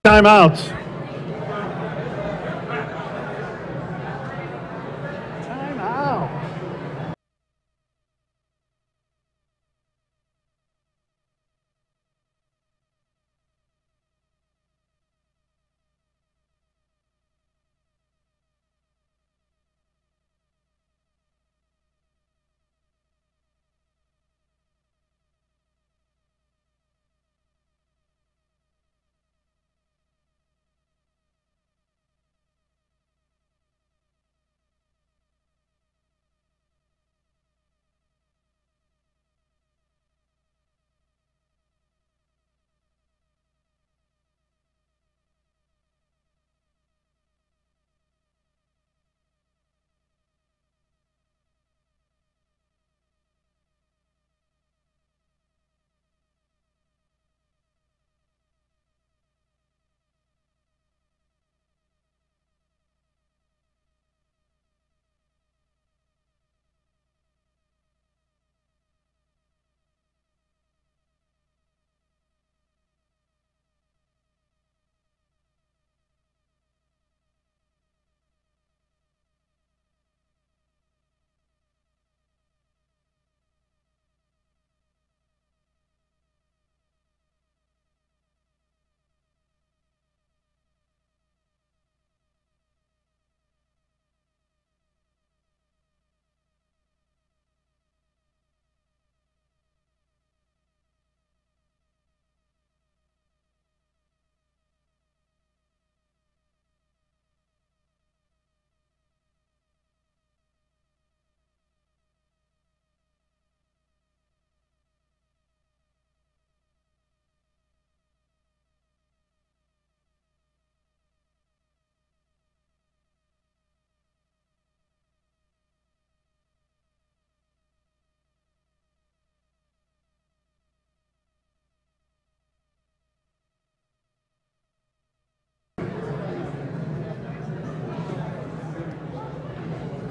Timeouts.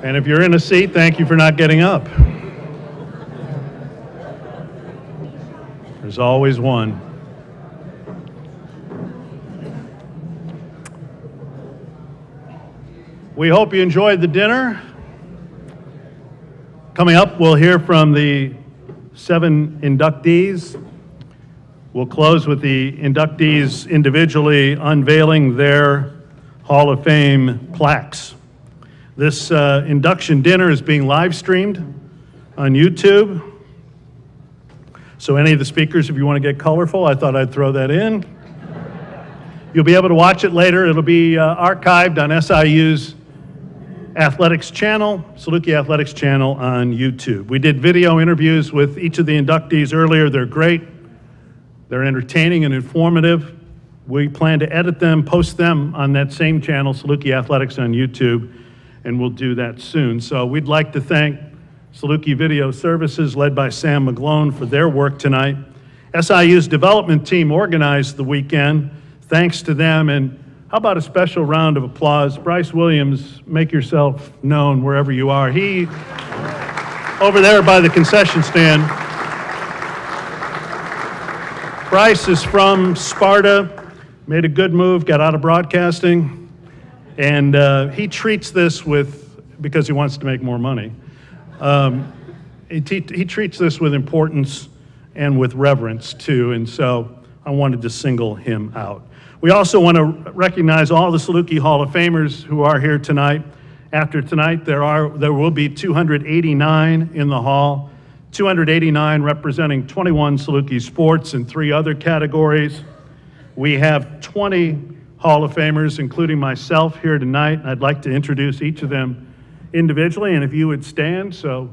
And if you're in a seat, thank you for not getting up. There's always one. We hope you enjoyed the dinner. Coming up, we'll hear from the 7 inductees. We'll close with the inductees individually unveiling their Hall of Fame plaques. This induction dinner is being live streamed on YouTube. So any of the speakers, if you want to get colorful, I thought I'd throw that in. You'll be able to watch it later. It'll be archived on SIU's athletics channel, Saluki Athletics channel on YouTube. We did video interviews with each of the inductees earlier. They're great. They're entertaining and informative. We plan to edit them, post them on that same channel, Saluki Athletics on YouTube, and we'll do that soon. So we'd like to thank Saluki Video Services, led by Sam McGlone, for their work tonight. SIU's development team organized the weekend. Thanks to them. And how about a special round of applause? Bryce Williams, make yourself known wherever you are. He, over there by the concession stand. Bryce is from Sparta, made a good move, got out of broadcasting. And he treats this because he wants to make more money. He treats this with importance and with reverence too, and so I wanted to single him out. We also want to recognize all the Saluki Hall of Famers who are here tonight. After tonight, there will be 289 in the hall, 289 representing 21 Saluki sports and 3 other categories. We have 20 Hall of Famers, including myself, here tonight. I'd like to introduce each of them individually, and if you would stand so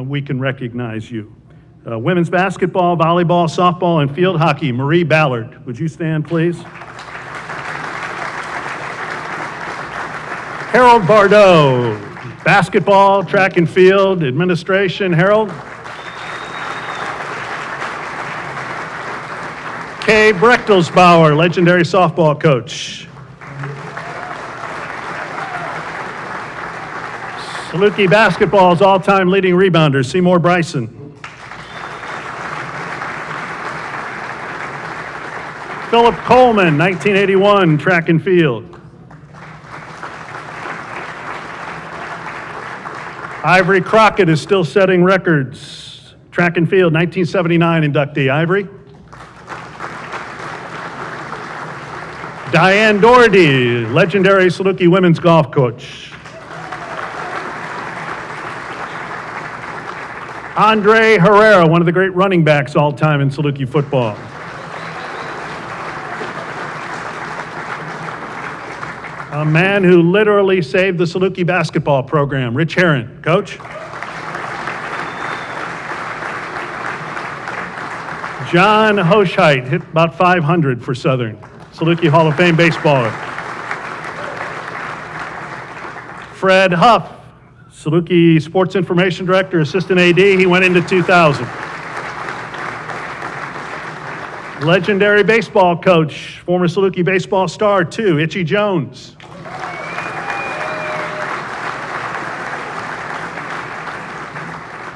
we can recognize you. Women's basketball, volleyball, softball, and field hockey, Marie Ballard. Would you stand, please? Harold Bardot, basketball, track and field, administration. Harold. Kay Brechtelsbauer, legendary softball coach. Saluki basketball's all-time leading rebounder, Seymour Bryson. Philip Coleman, 1981, track and field. Ivory Crockett is still setting records. Track and field, 1979 inductee. Ivory. Diane Doherty, legendary Saluki women's golf coach. Andre Herrera, one of the great running backs all time in Saluki football. A man who literally saved the Saluki basketball program, Rich Herron. Coach? John Hoshite hit about 500 for Southern. Saluki Hall of Fame baseballer. Fred Huff, Saluki Sports Information Director, Assistant AD. He went into 2000. Legendary baseball coach, former Saluki baseball star, too, Itchy Jones.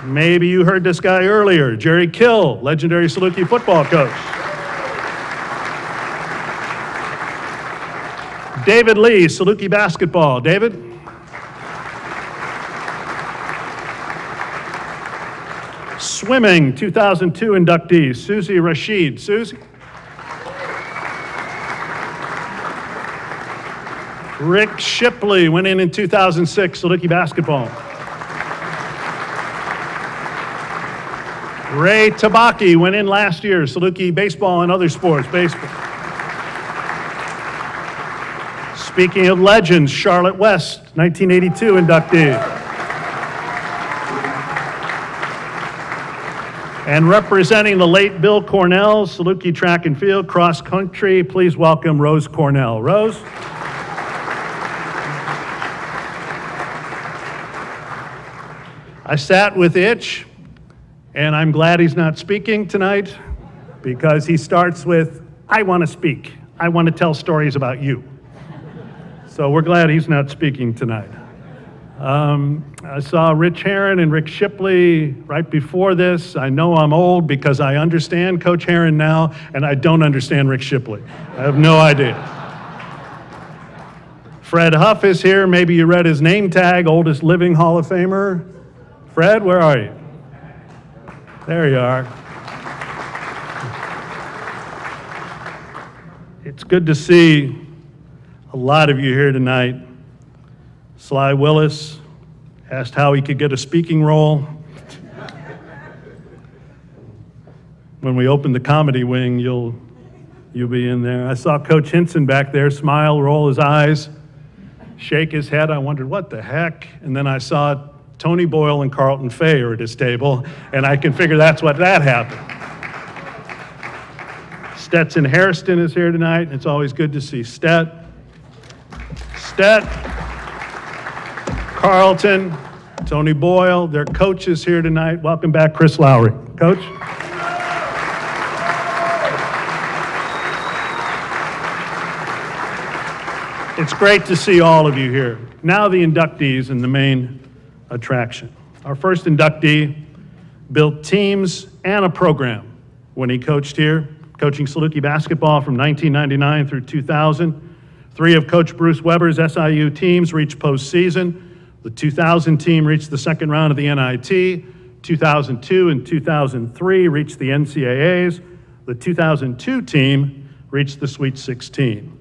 Maybe you heard this guy earlier, Jerry Kill, legendary Saluki football coach. David Lee, Saluki basketball. David? Swimming, 2002 inductee, Susie Rashid. Susie? Rick Shipley went in 2006, Saluki basketball. Ray Tabaki went in last year, Saluki baseball and other sports, baseball. Speaking of legends, Charlotte West, 1982 inductee. And representing the late Bill Cornell, Saluki track and field, cross country, please welcome Rose Cornell. Rose? I sat with Itch, and I'm glad he's not speaking tonight because he starts with, I want to speak. I want to tell stories about you. So we're glad he's not speaking tonight. I saw Rich Herron and Rick Shipley right before this. I know I'm old because I understand Coach Herron now, and I don't understand Rick Shipley. I have no idea. Fred Huff is here. Maybe you read his name tag, oldest living Hall of Famer. Fred, where are you? There you are. It's good to see a lot of you here tonight. Sly Willis asked how he could get a speaking role. When we open the comedy wing, you'll be in there. I saw Coach Hinson back there smile, roll his eyes, shake his head. I wondered, what the heck? And then I saw Tony Boyle and Carlton Fay are at his table, and I can figure that's what that happened. Stetson Hairston is here tonight, and it's always good to see Stet, Carlton, Tony Boyle, their coach is here tonight. Welcome back, Chris Lowry. Coach? It's great to see all of you here. Now the inductees and the main attraction. Our first inductee built teams and a program when he coached here, coaching Saluki basketball from 1999 through 2000. 3 of Coach Bruce Weber's SIU teams reached postseason. The 2000 team reached the second round of the NIT. 2002 and 2003 reached the NCAAs. The 2002 team reached the Sweet 16.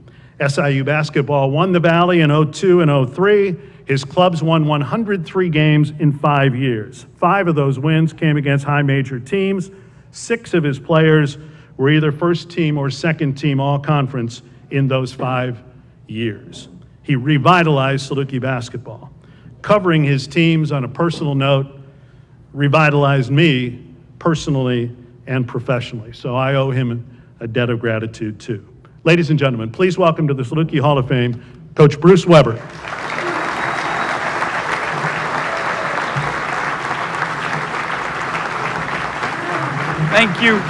SIU basketball won the Valley in 02 and 03. His clubs won 103 games in 5 years. 5 of those wins came against high major teams. 6 of his players were either first team or second team all conference in those 5 years. He revitalized Saluki basketball. Covering his teams on a personal note revitalized me personally and professionally. So I owe him a debt of gratitude too. Ladies and gentlemen, please welcome to the Saluki Hall of Fame, Coach Bruce Weber. Thank you.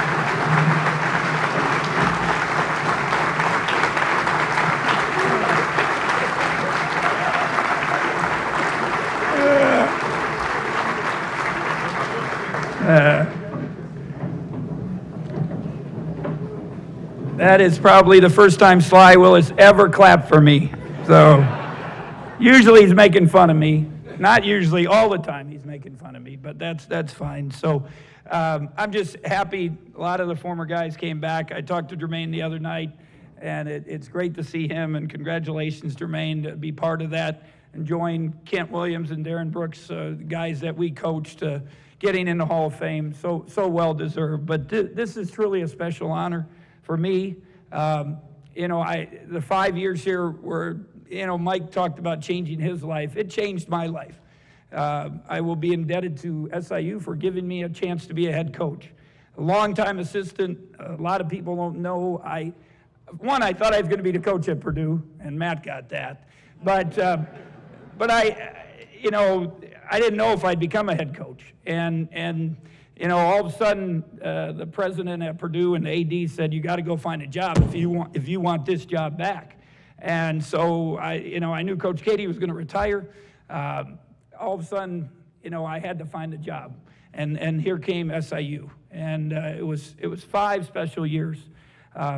That is probably the first time Sly Willis ever clapped for me. So usually he's making fun of me. Not usually, all the time he's making fun of me, but that's fine. So I'm just happy a lot of the former guys came back. I talked to Jermaine the other night, and it's great to see him, and congratulations, Jermaine, to be part of that and join Kent Williams and Darren Brooks, guys that we coached, getting in the Hall of Fame. So well deserved. But this is truly a special honor for me. The 5 years here were, Mike talked about changing his life. It changed my life. I will be indebted to SIU for giving me a chance to be a head coach. A longtime assistant, a lot of people don't know. I thought I was going to be the coach at Purdue, and Matt got that. But I didn't know if I'd become a head coach. And all of a sudden, the president at Purdue and the AD said, you got to go find a job if you want this job back. And so I knew Coach Katie was going to retire. All of a sudden, I had to find a job, and here came SIU, and it was 5 special years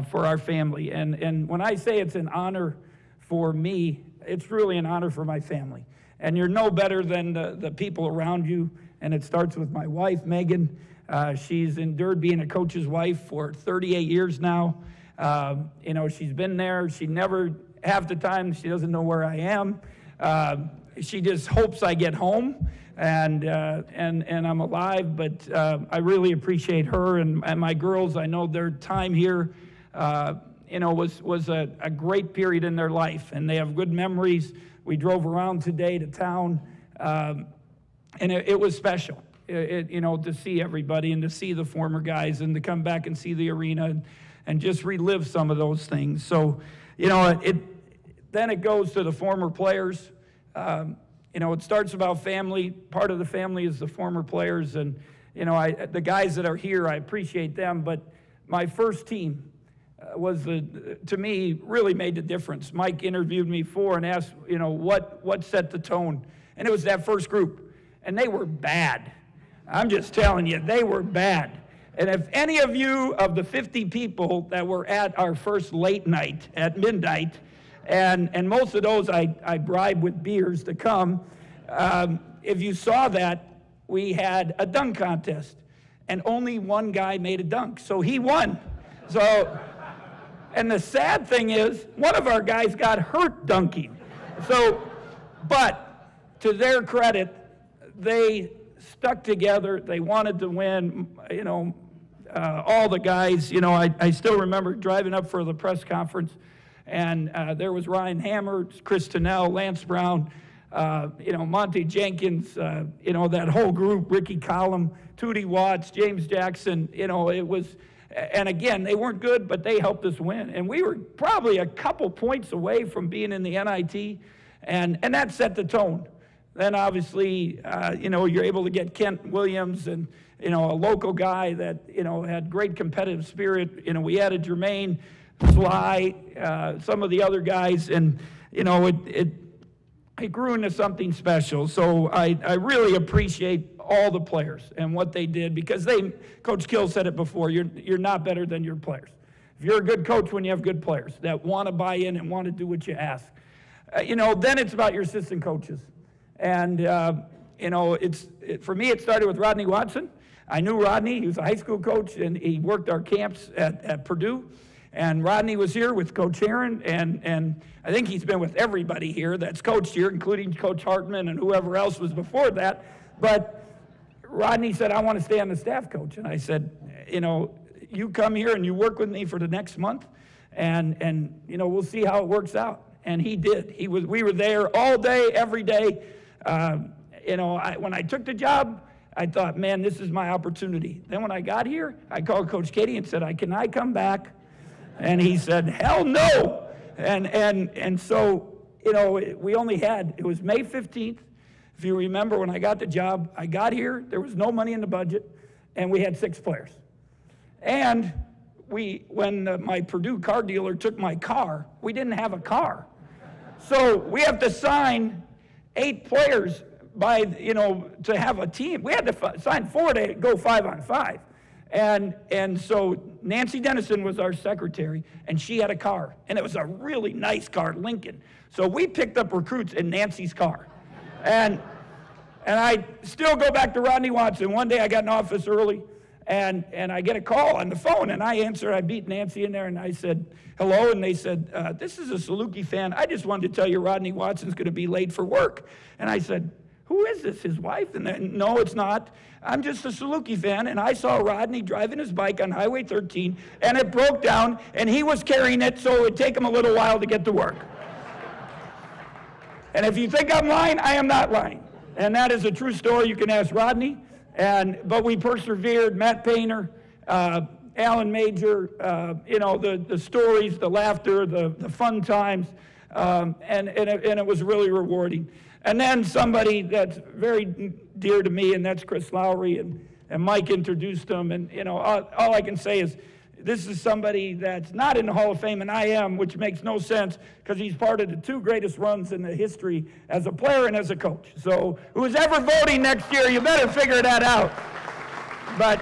for our family. And when I say it's an honor for me, it's really an honor for my family. And you're no better than the people around you. And it starts with my wife, Megan. She's endured being a coach's wife for 38 years now. She's been there. She never, half the time, she doesn't know where I am. She just hopes I get home and I'm alive. But I really appreciate her and my girls. I know their time here, was a great period in their life, and they have good memories. We drove around today to town. And it was special, to see everybody and to see the former guys and to come back and see the arena and just relive some of those things. So, then it goes to the former players. It starts about family. Part of the family is the former players. And, the guys that are here, I appreciate them. But my first team to me, really made the difference. Mike interviewed me and asked, what set the tone? And it was that first group. And they were bad. I'm just telling you, they were bad. And if any of you, of the 50 people that were at our first late night at midnight, and most of those I bribed with beers to come, if you saw that, we had a dunk contest. And only one guy made a dunk, so he won. And the sad thing is, one of our guys got hurt dunking. But to their credit, they stuck together. They wanted to win, all the guys. I still remember driving up for the press conference, and there was Ryan Hammer, Chris Tennell, Lance Brown, Monty Jenkins, that whole group, Ricky Collum, Tootie Watts, James Jackson. It was, and again, they weren't good, but they helped us win. And we were probably a couple points away from being in the NIT, and that set the tone. Then obviously, you're able to get Kent Williams and, a local guy that, had great competitive spirit. We added Jermaine, Sly, some of the other guys, and, it grew into something special. So I really appreciate all the players and what they did, because Coach Kill said it before, you're not better than your players. If you're a good coach when you have good players that want to buy in and want to do what you ask, then it's about your assistant coaches. And, for me, it started with Rodney Watson. I knew Rodney. He was a high school coach, and he worked our camps at Purdue. And Rodney was here with Coach Aaron, and I think he's been with everybody here that's coached here, including Coach Hartman and whoever else was before that. But Rodney said, I want to stay on the staff, Coach. And I said, you come here and you work with me for the next month, and we'll see how it works out. And he did. We were there all day, every day. When I took the job, I thought, man, this is my opportunity. Then when I got here, I called Coach Katie and said, can I come back? And he said, hell no. And so, we only had, it was May 15th. If you remember, when I got the job, I got here, there was no money in the budget, and we had 6 players. And when my Purdue car dealer took my car, we didn't have a car. So we have to sign 8 players to have a team. We had to sign 4 to go 5-on-5. And so Nancy Dennison was our secretary, and she had a car, and it was a really nice car, Lincoln. So we picked up recruits in Nancy's car. And I still go back to Rodney Watson. One day I got in office early, and I get a call on the phone, and I answer. I beat Nancy in there, and I said, hello, and they said, this is a Saluki fan. I just wanted to tell you Rodney Watson's going to be late for work. And I said, who is this, his wife? And then, no, it's not. I'm just a Saluki fan, and I saw Rodney driving his bike on Highway 13, and it broke down, and he was carrying it, so it would take him a little while to get to work. And if you think I'm lying, I am not lying. And that is a true story. You can ask Rodney. But we persevered. Matt Painter, Alan Major, the stories, the laughter, the fun times, and it was really rewarding. And then somebody that's very dear to me, and that's Chris Lowry, and Mike introduced him. And all I can say is, this is somebody that's not in the Hall of Fame, and I am, which makes no sense because he's part of the two greatest runs in the history as a player and as a coach. So who's ever voting next year, you better figure that out. But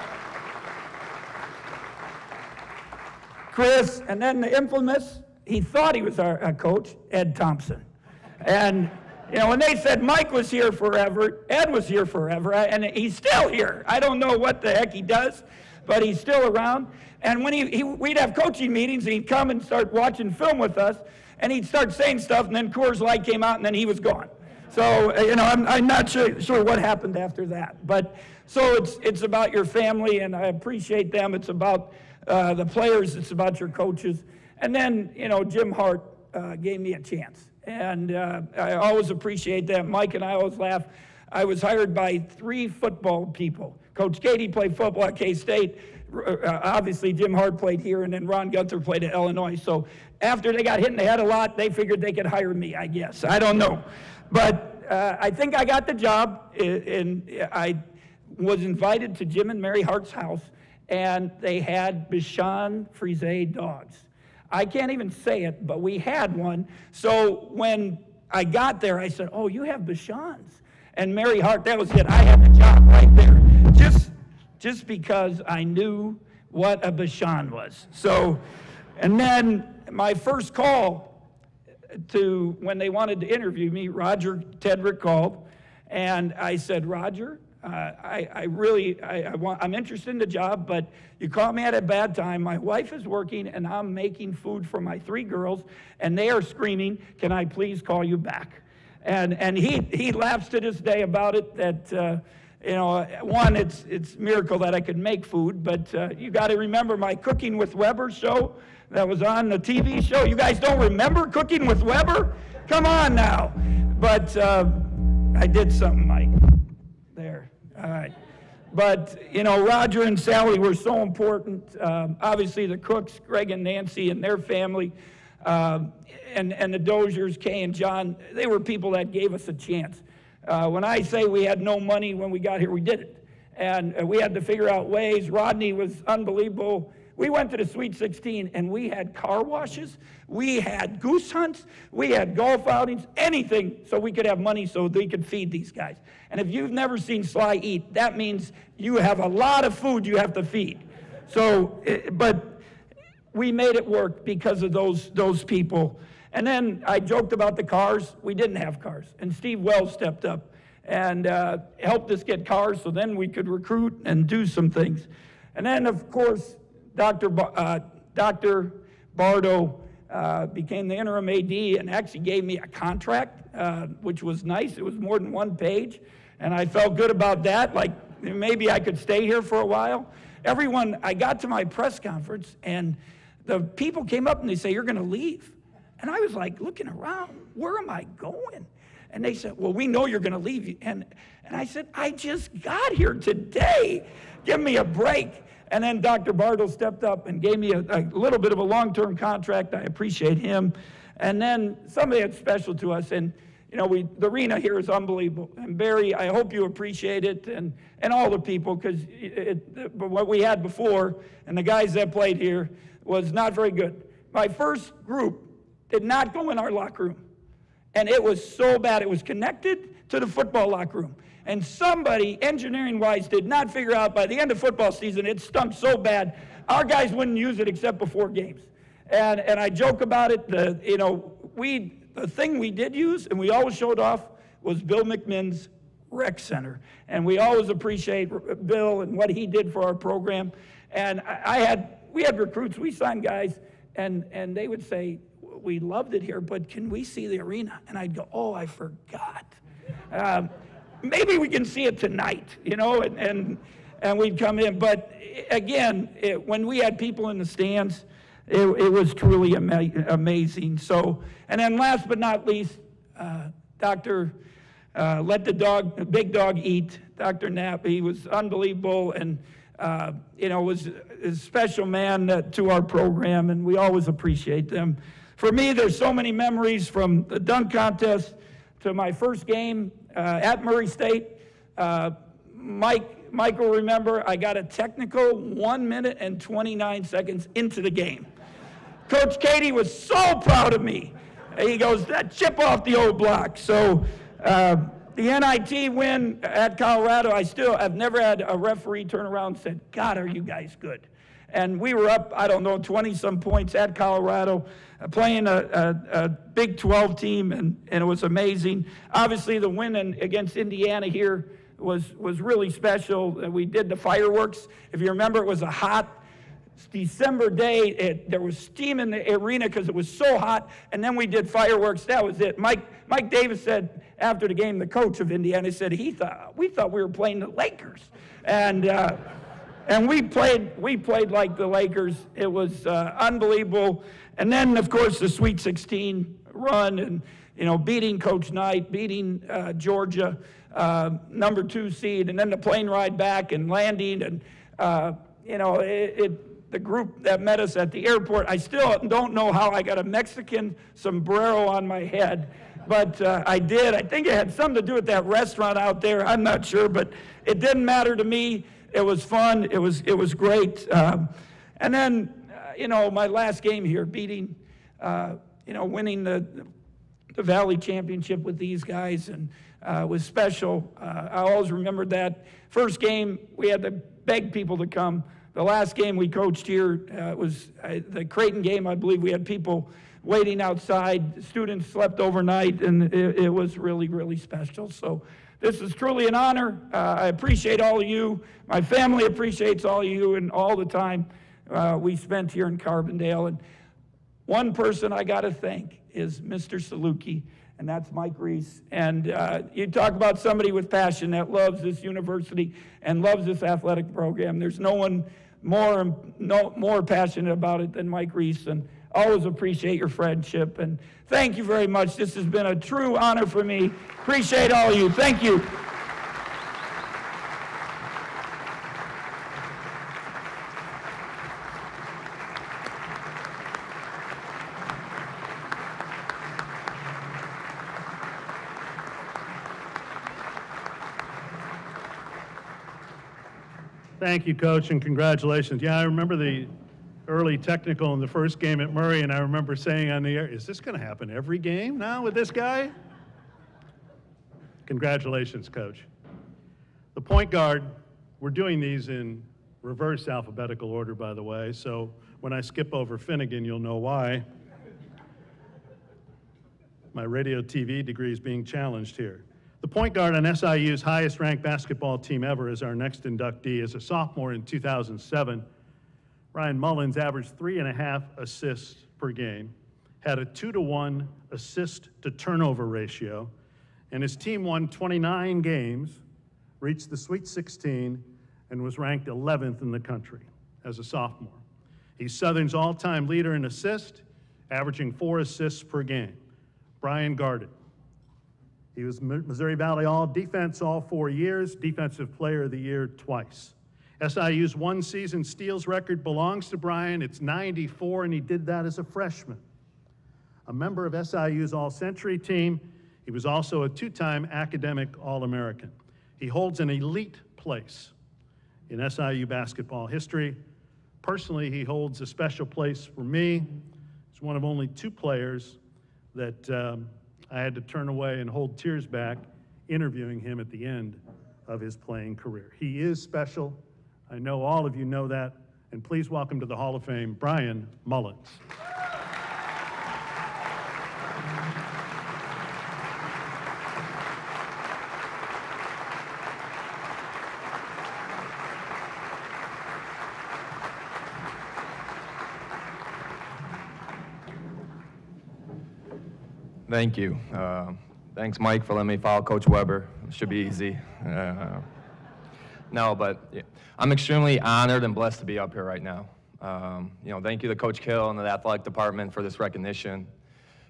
Chris, and then the infamous, he thought he was our coach, Ed Thompson. And when they said Mike was here forever, Ed was here forever, and he's still here. I don't know what the heck he does, but he's still around. And when we'd have coaching meetings, and he'd come and start watching film with us, and he'd start saying stuff, and then Coors Light came out, and then he was gone. So, I'm not sure what happened after that. But so it's about your family, and I appreciate them. It's about the players. It's about your coaches. And then, Jim Hart gave me a chance. And I always appreciate that. Mike and I always laugh. I was hired by 3 football people. Coach Katie played football at K-State. Obviously, Jim Hart played here, and then Ron Gunther played at Illinois. So after they got hit in the head a lot, they figured they could hire me, I guess. I don't know. But I think I got the job, and I was invited to Jim and Mary Hart's house, and they had Bichon Frise dogs. I can't even say it, but we had one. So when I got there, I said, oh, you have Bichons. And Mary Hart, that was it. I had the job right there. Just because I knew what a Bichon was. So, and then my first call to when they wanted to interview me, Roger Tedrick called, and I said, Roger, I'm interested in the job, but you caught me at a bad time. My wife is working, and I'm making food for my 3 girls, and they are screaming, can I please call you back? And he laughs to this day about it, that one, it's a miracle that I could make food, but you got to remember my Cooking with Weber show that was on the TV show. You guys don't remember Cooking with Weber? Come on now. But I did something, Mike. There. All right. But, Roger and Sally were so important. Obviously, the Cooks, Greg and Nancy and their family, and the Doziers, Kay and John, they were people that gave us a chance. When I say we had no money when we got here, we did it. And we had to figure out ways. Rodney was unbelievable. We went to the Sweet 16, and we had car washes. We had goose hunts. We had golf outings, anything so we could have money so they could feed these guys. And if you've never seen Sly eat, that means you have a lot of food you have to feed. So, but we made it work because of those people. And then I joked about the cars. We didn't have cars. And Steve Wells stepped up and helped us get cars so then we could recruit and do some things. And then, of course, Dr. Bardo became the interim AD and actually gave me a contract, which was nice. It was more than 1 page. And I felt good about that, like maybe I could stay here for a while. I got to my press conference, and the people came up and they say, you're going to leave. And I was like looking around, where am I going? And they said, well, we know you're going to leave. And I said, I just got here today. Give me a break. And then Dr. Bartle stepped up and gave me a little bit of a long-term contract. I appreciate him. And then somebody that's special to us. And, the arena here is unbelievable. And Barry, I hope you appreciate it, and all the people, because what we had before and the guys that played here was not very good. My first group did not go in our locker room. And it was so bad. It was connected to the football locker room. And somebody, engineering-wise, did not figure out by the end of football season, it stunk so bad, our guys wouldn't use it except before games. And I joke about it. The thing we did use, and we always showed off, was Bill McMinn's rec center. And we always appreciate Bill and what he did for our program. And we had recruits, we signed guys, and they would say, we loved it here, but can we see the arena? And I'd go, oh, I forgot. Maybe we can see it tonight, and we'd come in. But again, when we had people in the stands, it was truly amazing. So, and then last but not least, Dr. Let the big dog eat, Dr. Knapp. He was unbelievable and, was a special man to our program, and we always appreciate them. For me, there's so many memories from the dunk contest to my first game at Murray State. Mike will remember I got a technical 1 minute and 29 seconds into the game. Coach Katie was so proud of me. He goes, that chip off the old block. So the NIT win at Colorado, I've never had a referee turn around and said, God, are you guys good? And we were up, 20-some points at Colorado, playing a Big 12 team, and it was amazing. Obviously, the win against Indiana here was really special. We did the fireworks. If you remember, it was a hot December day. There was steam in the arena because it was so hot, and then we did fireworks. That was it. Mike Davis said after the game, the coach of Indiana said we thought we were playing the Lakers, and we played like the Lakers. It was unbelievable. And then, of course, the Sweet 16 run, and beating Coach Knight, beating Georgia, number 2 seed, and then the plane ride back and landing, and the group that met us at the airport. I still don't know how I got a Mexican sombrero on my head, but I did. I think it had something to do with that restaurant out there. I'm not sure, but it didn't matter to me. It was fun. It was great. And then, my last game here, beating, winning the Valley Championship with these guys, and was special. I always remembered that. First game, we had to beg people to come. The last game we coached here was the Creighton game. I believe we had people waiting outside. Students slept overnight, and it was really, really special. So this is truly an honor. I appreciate all of you. My family appreciates all of you and all the time we spent here in Carbondale. And one person I got to thank is Mr. Saluki, and that's Mike Reese. And you talk about somebody with passion that loves this university and loves this athletic program. There's no one more passionate about it than Mike Reese, and always appreciate your friendship. And thank you very much. This has been a true honor for me. Appreciate all of you. Thank you. Thank you, Coach, and congratulations. Yeah, I remember the early technical in the first game at Murray, and I remember saying on the air, is this going to happen every game now with this guy? Congratulations, Coach. The point guard, we're doing these in reverse alphabetical order, by the way, so when I skip over Finigan, you'll know why. My radio TV degree is being challenged here. The point guard on SIU's highest-ranked basketball team ever is our next inductee. As a sophomore in 2007, Bryan Mullins averaged 3.5 assists per game, had a 2-to-1 assist-to-turnover ratio, and his team won 29 games, reached the Sweet 16, and was ranked 11th in the country as a sophomore. He's Southern's all-time leader in assists, averaging 4 assists per game. Bryan guarded. He was Missouri Valley All-Defense all 4 years, Defensive Player of the Year twice. SIU's one-season steals record belongs to Bryan. It's 94, and he did that as a freshman. A member of SIU's All-Century team, he was also a 2-time academic All-American. He holds an elite place in SIU basketball history. Personally, he holds a special place for me. He's one of only 2 players that I had to turn away and hold tears back interviewing him at the end of his playing career. He is special. I know all of you know that. And please welcome to the Hall of Fame, Bryan Mullins. Thank you. Thanks, Mike, for letting me follow Coach Weber. It should be easy. No, but yeah, I'm extremely honored and blessed to be up here right now. Thank you to Coach Kill and the athletic department for this recognition.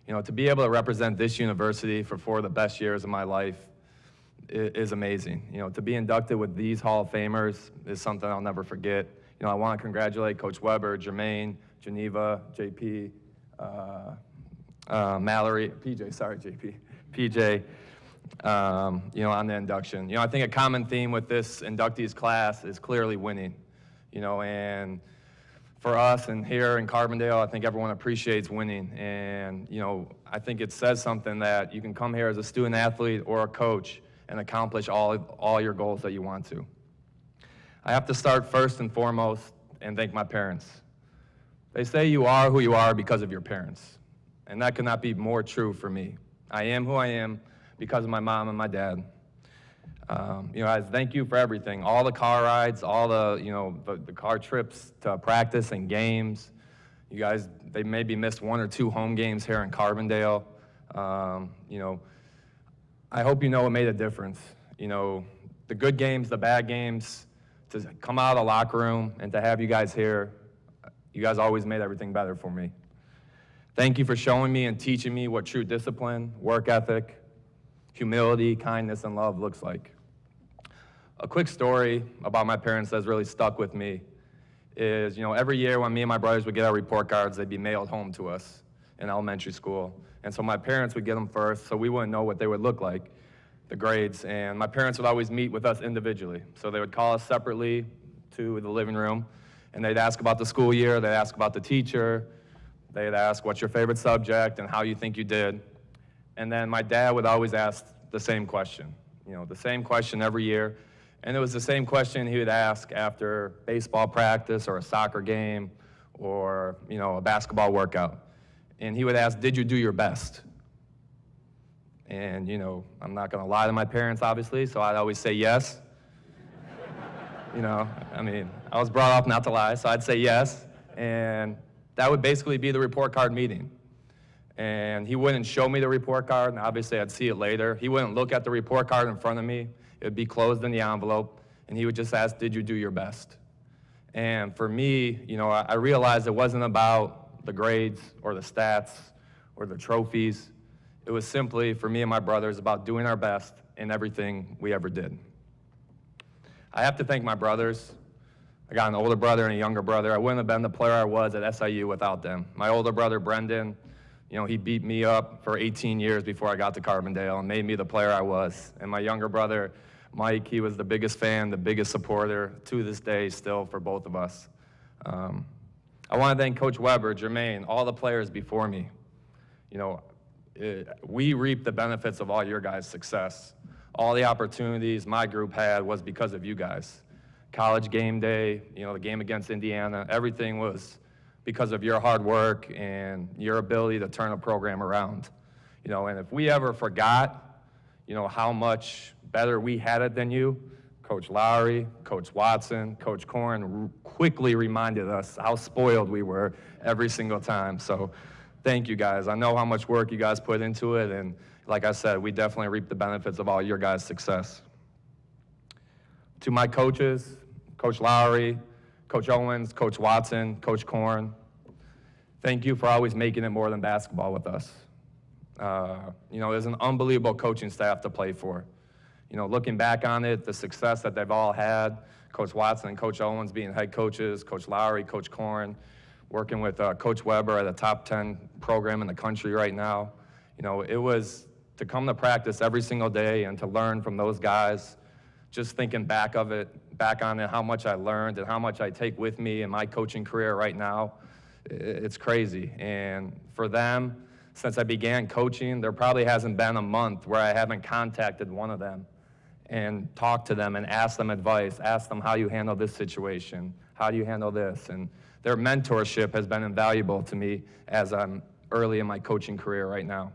To be able to represent this university for 4 of the best years of my life is amazing. To be inducted with these Hall of Famers is something I'll never forget. I want to congratulate Coach Weber, Jermaine, Jeneva, JP, Mallory, PJ, sorry, JP, PJ, on the induction. I think a common theme with this inductees class is clearly winning, and for us and here in Carbondale, I think everyone appreciates winning. And, I think it says something that you can come here as a student athlete or a coach and accomplish all your goals that you want to. I have to start first and foremost and thank my parents. They say you are who you are because of your parents. And that could not be more true for me. I am who I am because of my mom and my dad. Guys, thank you for everything. All the car rides, all the car trips to practice and games. You guys, they maybe missed 1 or 2 home games here in Carbondale. I hope it made a difference. The good games, the bad games, to come out of the locker room and to have you guys here, you guys always made everything better for me. Thank you for showing me and teaching me what true discipline, work ethic, humility, kindness, and love looks like. A quick story about my parents that's really stuck with me is, every year when me and my brothers would get our report cards, they'd be mailed home to us in elementary school. And so my parents would get them first, so we wouldn't know what they would look like, the grades. And my parents would always meet with us individually. So they would call us separately to the living room, and they'd ask about the school year, they'd ask about the teacher, they'd ask what's your favorite subject and how you think you did. And then my dad would always ask the same question, the same question every year. And it was the same question he would ask after baseball practice or a soccer game or, a basketball workout. And he would ask, did you do your best? And, I'm not going to lie to my parents, obviously, so I'd always say yes. I was brought up not to lie, so I'd say yes. And that would basically be the report card meeting. And he wouldn't show me the report card, and obviously I'd see it later. He wouldn't look at the report card in front of me. It would be closed in the envelope, and he would just ask, did you do your best? And for me, I realized it wasn't about the grades or the stats or the trophies. It was simply, for me and my brothers, about doing our best in everything we ever did. I have to thank my brothers. I got an older brother and a younger brother. I wouldn't have been the player I was at SIU without them. My older brother, Brendan, he beat me up for 18 years before I got to Carbondale and made me the player I was. And my younger brother, Mike, he was the biggest fan, the biggest supporter to this day still for both of us. I want to thank Coach Weber, Jermaine, all the players before me. We reaped the benefits of all your guys' success. All the opportunities my group had was because of you guys. College game day, the game against Indiana, everything was because of your hard work and your ability to turn a program around. And if we ever forgot, how much better we had it than you, Coach Lowry, Coach Watson, Coach Korn quickly reminded us how spoiled we were every single time. So thank you guys. I know how much work you guys put into it, and like I said, we definitely reap the benefits of all your guys' success. To my coaches, Coach Lowry, Coach Owens, Coach Watson, Coach Korn, thank you for always making it more than basketball with us. There's an unbelievable coaching staff to play for. Looking back on it, the success that they've all had, Coach Watson and Coach Owens being head coaches, Coach Lowry, Coach Korn, working with Coach Weber at a top 10 program in the country right now. It was to come to practice every single day and to learn from those guys, just thinking back on it, how much I learned and how much I take with me in my coaching career right now, it's crazy. And for them, since I began coaching, there probably hasn't been a month where I haven't contacted one of them and talked to them and asked them advice, asked them how you handle this situation, how do you handle this, and their mentorship has been invaluable to me as I'm early in my coaching career right now.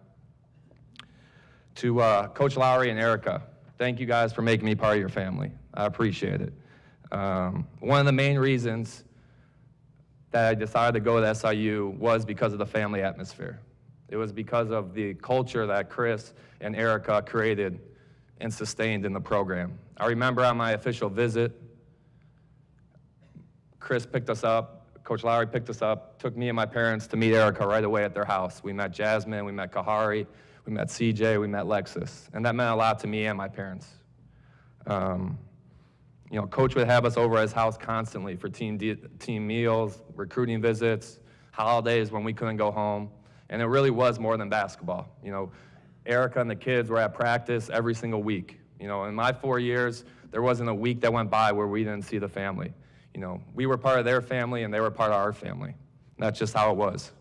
To Coach Lowry and Erica, thank you guys for making me part of your family. I appreciate it. One of the main reasons that I decided to go to SIU was because of the family atmosphere. It was because of the culture that Chris and Erica created and sustained in the program. I remember on my official visit, Chris picked us up, Coach Lowry picked us up, took me and my parents to meet Erica right away at their house. We met Jasmine, we met Kahari, we met CJ, we met Lexus, and that meant a lot to me and my parents. You know, Coach would have us over at his house constantly for team meals, recruiting visits, holidays when we couldn't go home, and it really was more than basketball. You know, Erica and the kids were at practice every single week. You know, in my 4 years, there wasn't a week that went by where we didn't see the family. You know, we were part of their family and they were part of our family. That's just how it was.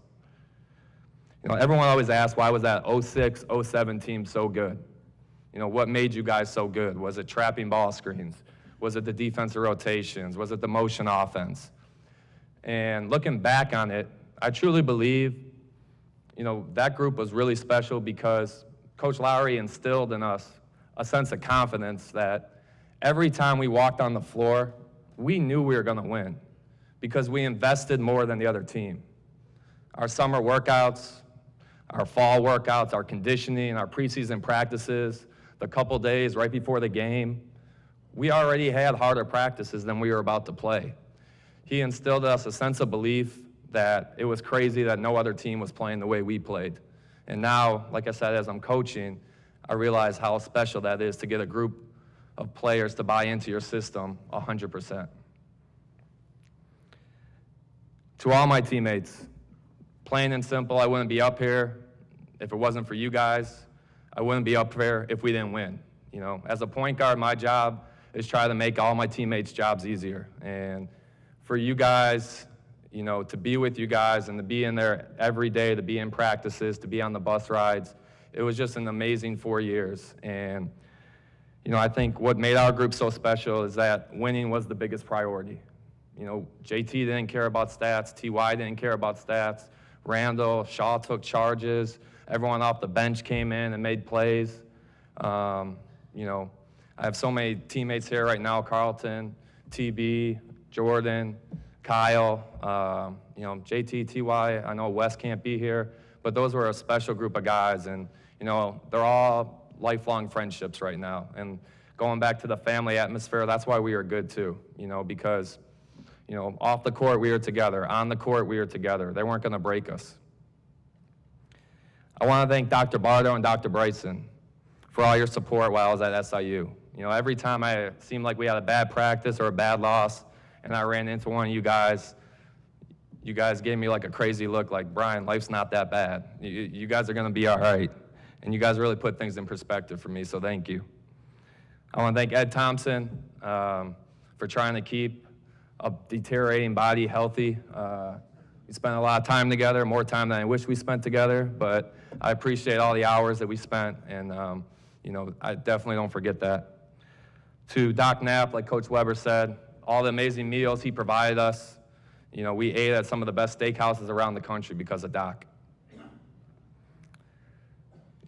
You know, everyone always asks, why was that 06, 07 team so good? You know, what made you guys so good? Was it trapping ball screens? Was it the defensive rotations? Was it the motion offense? And looking back on it, I truly believe, you know, that group was really special because Coach Lowry instilled in us a sense of confidence that every time we walked on the floor, we knew we were going to win because we invested more than the other team. Our summer workouts, our fall workouts, our conditioning, our preseason practices, the couple days right before the game, we already had harder practices than we were about to play. He instilled in us a sense of belief that it was crazy that no other team was playing the way we played. And now, like I said, as I'm coaching, I realize how special that is to get a group of players to buy into your system 100%. To all my teammates, plain and simple, I wouldn't be up here if it wasn't for you guys. I wouldn't be up here if we didn't win. You know, as a point guard, my job is try to make all my teammates' jobs easier. And for you guys, you know, to be with you guys and to be in there every day, to be in practices, to be on the bus rides, it was just an amazing 4 years. And, you know, I think what made our group so special is that winning was the biggest priority. You know, JT didn't care about stats, TY didn't care about stats, Randall, Shaw took charges, everyone off the bench came in and made plays. You know, I have so many teammates here right now, Carlton, TB, Jordan, Kyle, you know, JT, TY, I know Wes can't be here, but those were a special group of guys, and, you know, they're all lifelong friendships right now. And going back to the family atmosphere, that's why we are good too, you know, because, you know, off the court we were together, on the court we were together. They weren't going to break us. I want to thank Dr. Bardo and Dr. Bryson for all your support while I was at SIU. You know, every time I seemed like we had a bad practice or a bad loss, and I ran into one of you guys gave me like a crazy look like, Brian, life's not that bad. You guys are going to be all right. And you guys really put things in perspective for me, so thank you. I want to thank Ed Thompson for trying to keep a deteriorating body healthy. We spent a lot of time together, more time than I wish we spent together, but I appreciate all the hours that we spent, and you know, I definitely don't forget that. To Doc Knapp, like Coach Weber said, all the amazing meals he provided us. You know, we ate at some of the best steakhouses around the country because of Doc. You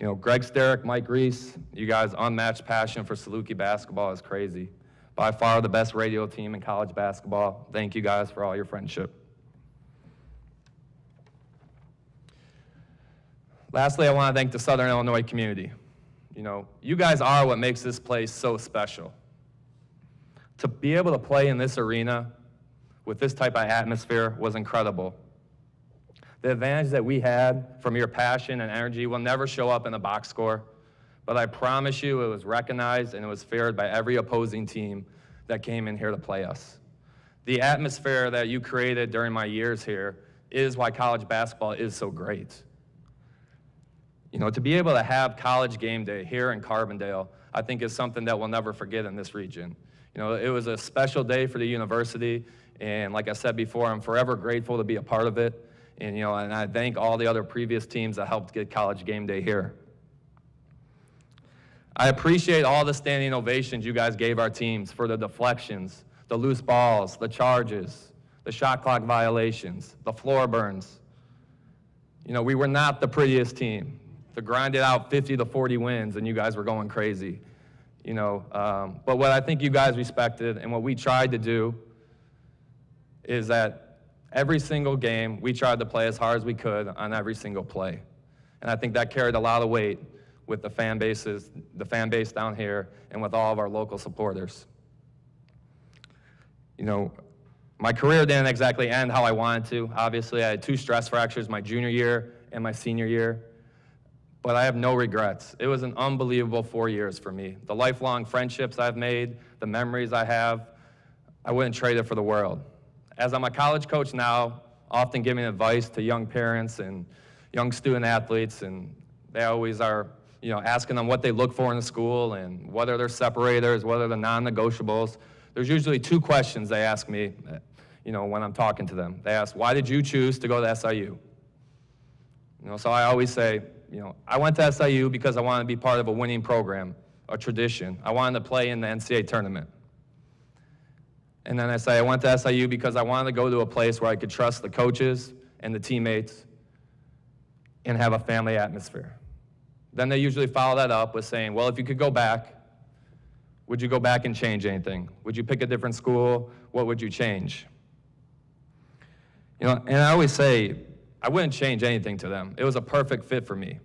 know, Greg Sterick, Mike Reese, you guys' unmatched passion for Saluki basketball is crazy. By far the best radio team in college basketball. Thank you guys for all your friendship. Lastly, I want to thank the Southern Illinois community. You know, you guys are what makes this place so special. To be able to play in this arena with this type of atmosphere was incredible. The advantage that we had from your passion and energy will never show up in the box score, but I promise you it was recognized and it was feared by every opposing team that came in here to play us. The atmosphere that you created during my years here is why college basketball is so great. You know, to be able to have college game day here in Carbondale, I think is something that we'll never forget in this region. You know, it was a special day for the university, and like I said before, I'm forever grateful to be a part of it. And, you know, and I thank all the other previous teams that helped get College Game Day here. I appreciate all the standing ovations you guys gave our teams for the deflections, the loose balls, the charges, the shot clock violations, the floor burns. You know, we were not the prettiest team. To grind it out 50 to 40 wins, and you guys were going crazy. You know, but what I think you guys respected and what we tried to do is that every single game, we tried to play as hard as we could on every single play. And I think that carried a lot of weight with the fan base down here and with all of our local supporters. You know, my career didn't exactly end how I wanted to. Obviously, I had 2 stress fractures my junior year and my senior year, but I have no regrets. It was an unbelievable 4 years for me. The lifelong friendships I've made, the memories I have, I wouldn't trade it for the world. As I'm a college coach now, often giving advice to young parents and young student athletes, and they always are, you know, asking them what they look for in a school and what are their separators, what are the non-negotiables. There's usually 2 questions they ask me, you know, when I'm talking to them. They ask, why did you choose to go to SIU? You know, so I always say, you know, I went to SIU because I wanted to be part of a winning program, a tradition. I wanted to play in the NCAA tournament. And then I say I went to SIU because I wanted to go to a place where I could trust the coaches and the teammates and have a family atmosphere. Then they usually follow that up with saying, well, if you could go back, would you go back and change anything? Would you pick a different school? What would you change? You know, and I always say, I wouldn't change anything to them. It was a perfect fit for me.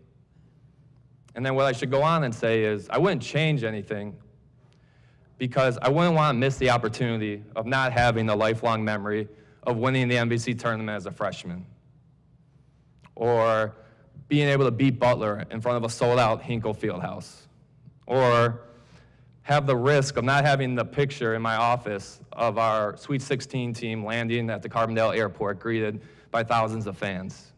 And then what I should go on and say is, I wouldn't change anything because I wouldn't want to miss the opportunity of not having the lifelong memory of winning the MVC tournament as a freshman, or being able to beat Butler in front of a sold-out Hinkle Fieldhouse, or have the risk of not having the picture in my office of our Sweet 16 team landing at the Carbondale Airport greeted by thousands of fans.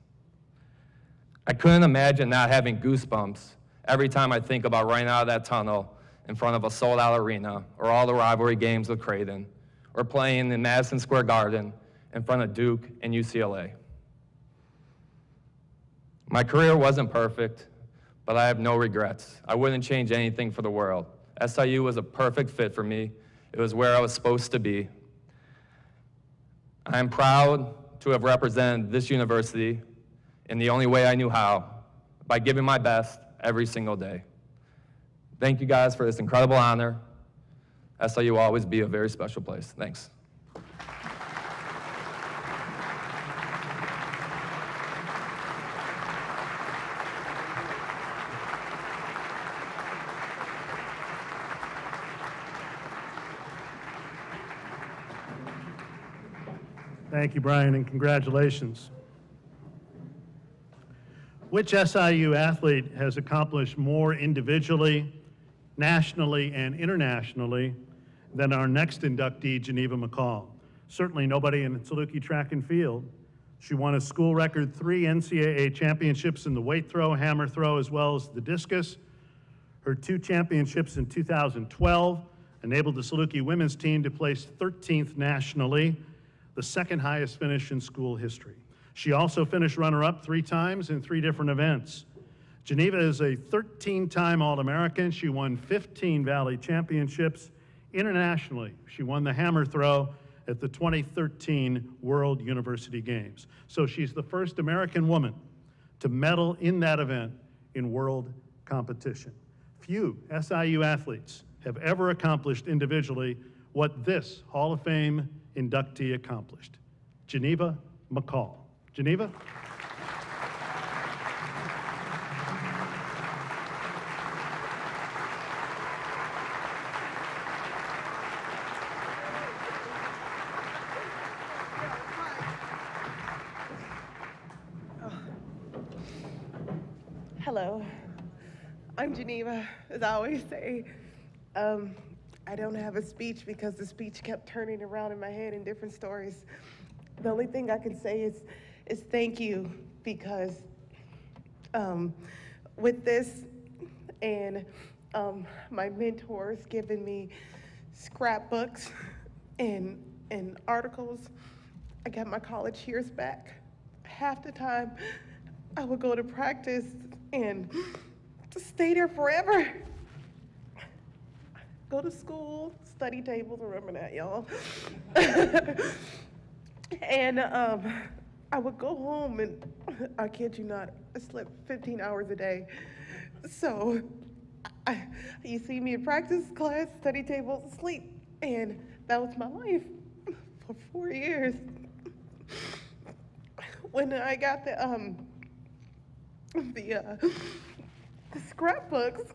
I couldn't imagine not having goosebumps every time I think about running out of that tunnel in front of a sold-out arena, or all the rivalry games with Creighton, or playing in Madison Square Garden in front of Duke and UCLA. My career wasn't perfect, but I have no regrets. I wouldn't change anything for the world. SIU was a perfect fit for me. It was where I was supposed to be. I am proud to have represented this university in the only way I knew how, by giving my best every single day. Thank you guys for this incredible honor. SIU will always be a very special place. Thanks. Thank you, Bryan, and congratulations. Which SIU athlete has accomplished more individually, nationally, and internationally than our next inductee, Jeneva McCall? Certainly nobody in Saluki track and field. She won a school record 3 NCAA championships in the weight throw, hammer throw, as well as the discus. Her 2 championships in 2012 enabled the Saluki women's team to place 13th nationally, the 2nd highest finish in school history. She also finished runner-up 3 times in 3 different events. Jeneva is a 13-time All-American. She won 15 Valley Championships. Internationally, she won the hammer throw at the 2013 World University Games. So she's the first American woman to medal in that event in world competition. Few SIU athletes have ever accomplished individually what this Hall of Fame inductee accomplished. Jeneva McCall. Jeneva? Hello, I'm Jeneva, as I always say. I don't have a speech because the speech kept turning around in my head in different stories. The only thing I can say is thank you, because with this and my mentors giving me scrapbooks and articles, I got my college years back. I half the time I would go to practice and just stay there forever. Go to school, study tables, remember that, y'all. And I would go home and, I kid you not, I slept 15 hours a day. So you see me in practice, class, study tables, sleep, and that was my life for 4 years. When I got the scrapbooks,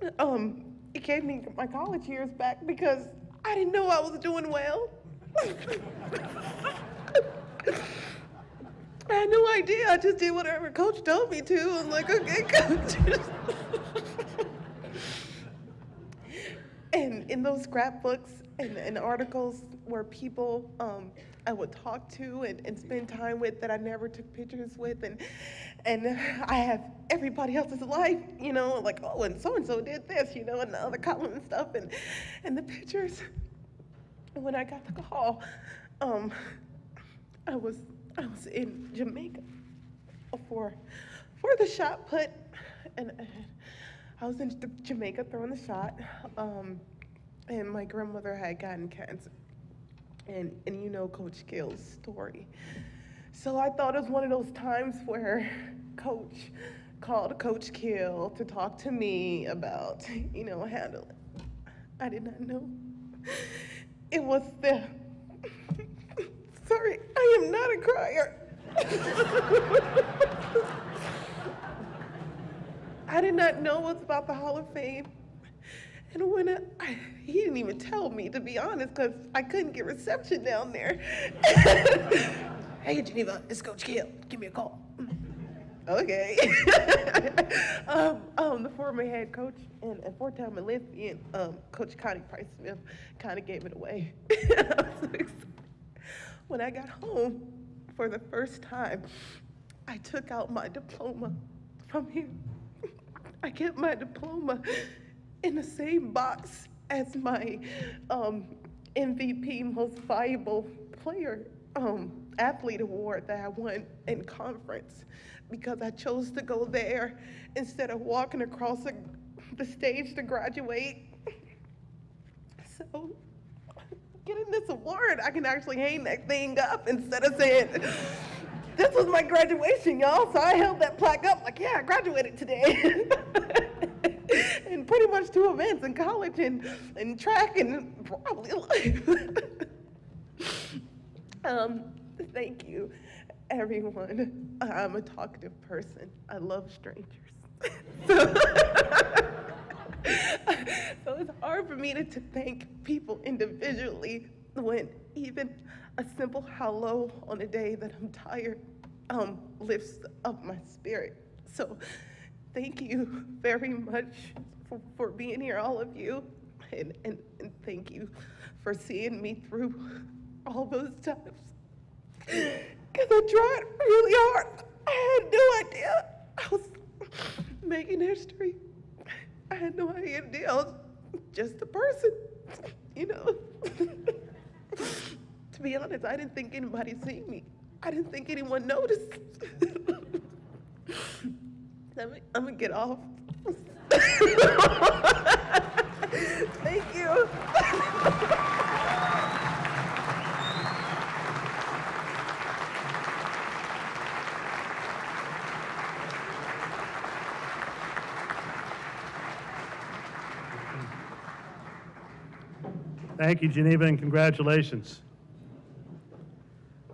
it gave me my college years back because I didn't know I was doing well. I had no idea. I just did whatever coach told me to. I'm like, okay, coach. And in those scrapbooks and articles were people I would talk to and spend time with that I never took pictures with, and I have everybody else's life, you know, like, oh, and so did this, you know, and the other column and stuff, and the pictures. When I got the call, I was in Jamaica for the shot put, and I was in Jamaica throwing the shot, and my grandmother had gotten cancer, and you know Coach Gill's story. So I thought it was one of those times where Coach called Coach Kill to talk to me about, you know, handling. I did not know. It was the, sorry, I am not a crier. I did not know it was about the Hall of Fame. And when he didn't even tell me, to be honest, because I couldn't get reception down there. Hey, Jeneva, it's Coach Kill. Give me a call. Okay. The former head coach and four-time Olympian, Coach Connie Price-Smith, kind of gave it away. I was so excited. When I got home for the first time, I took out my diploma from him. I kept my diploma in the same box as my MVP Most Valuable Player athlete award that I won in conference, because I chose to go there instead of walking across the stage to graduate. So getting this award, I can actually hang that thing up instead of saying, this was my graduation, y'all. So I held that plaque up like, yeah, I graduated today. And pretty much 2 events in college and track and probably life. Thank you, everyone. I'm a talkative person. I love strangers. So it's hard for me to thank people individually when even a simple hello on a day that I'm tired lifts up my spirit. So thank you very much for being here, all of you, and thank you for seeing me through all those times. Because I tried really hard. I had no idea I was making history. I had no idea I was just a person, you know. To be honest, I didn't think anybody seen me. I didn't think anyone noticed. I'm gonna get off. Thank you. Thank you, Jeneva, and congratulations.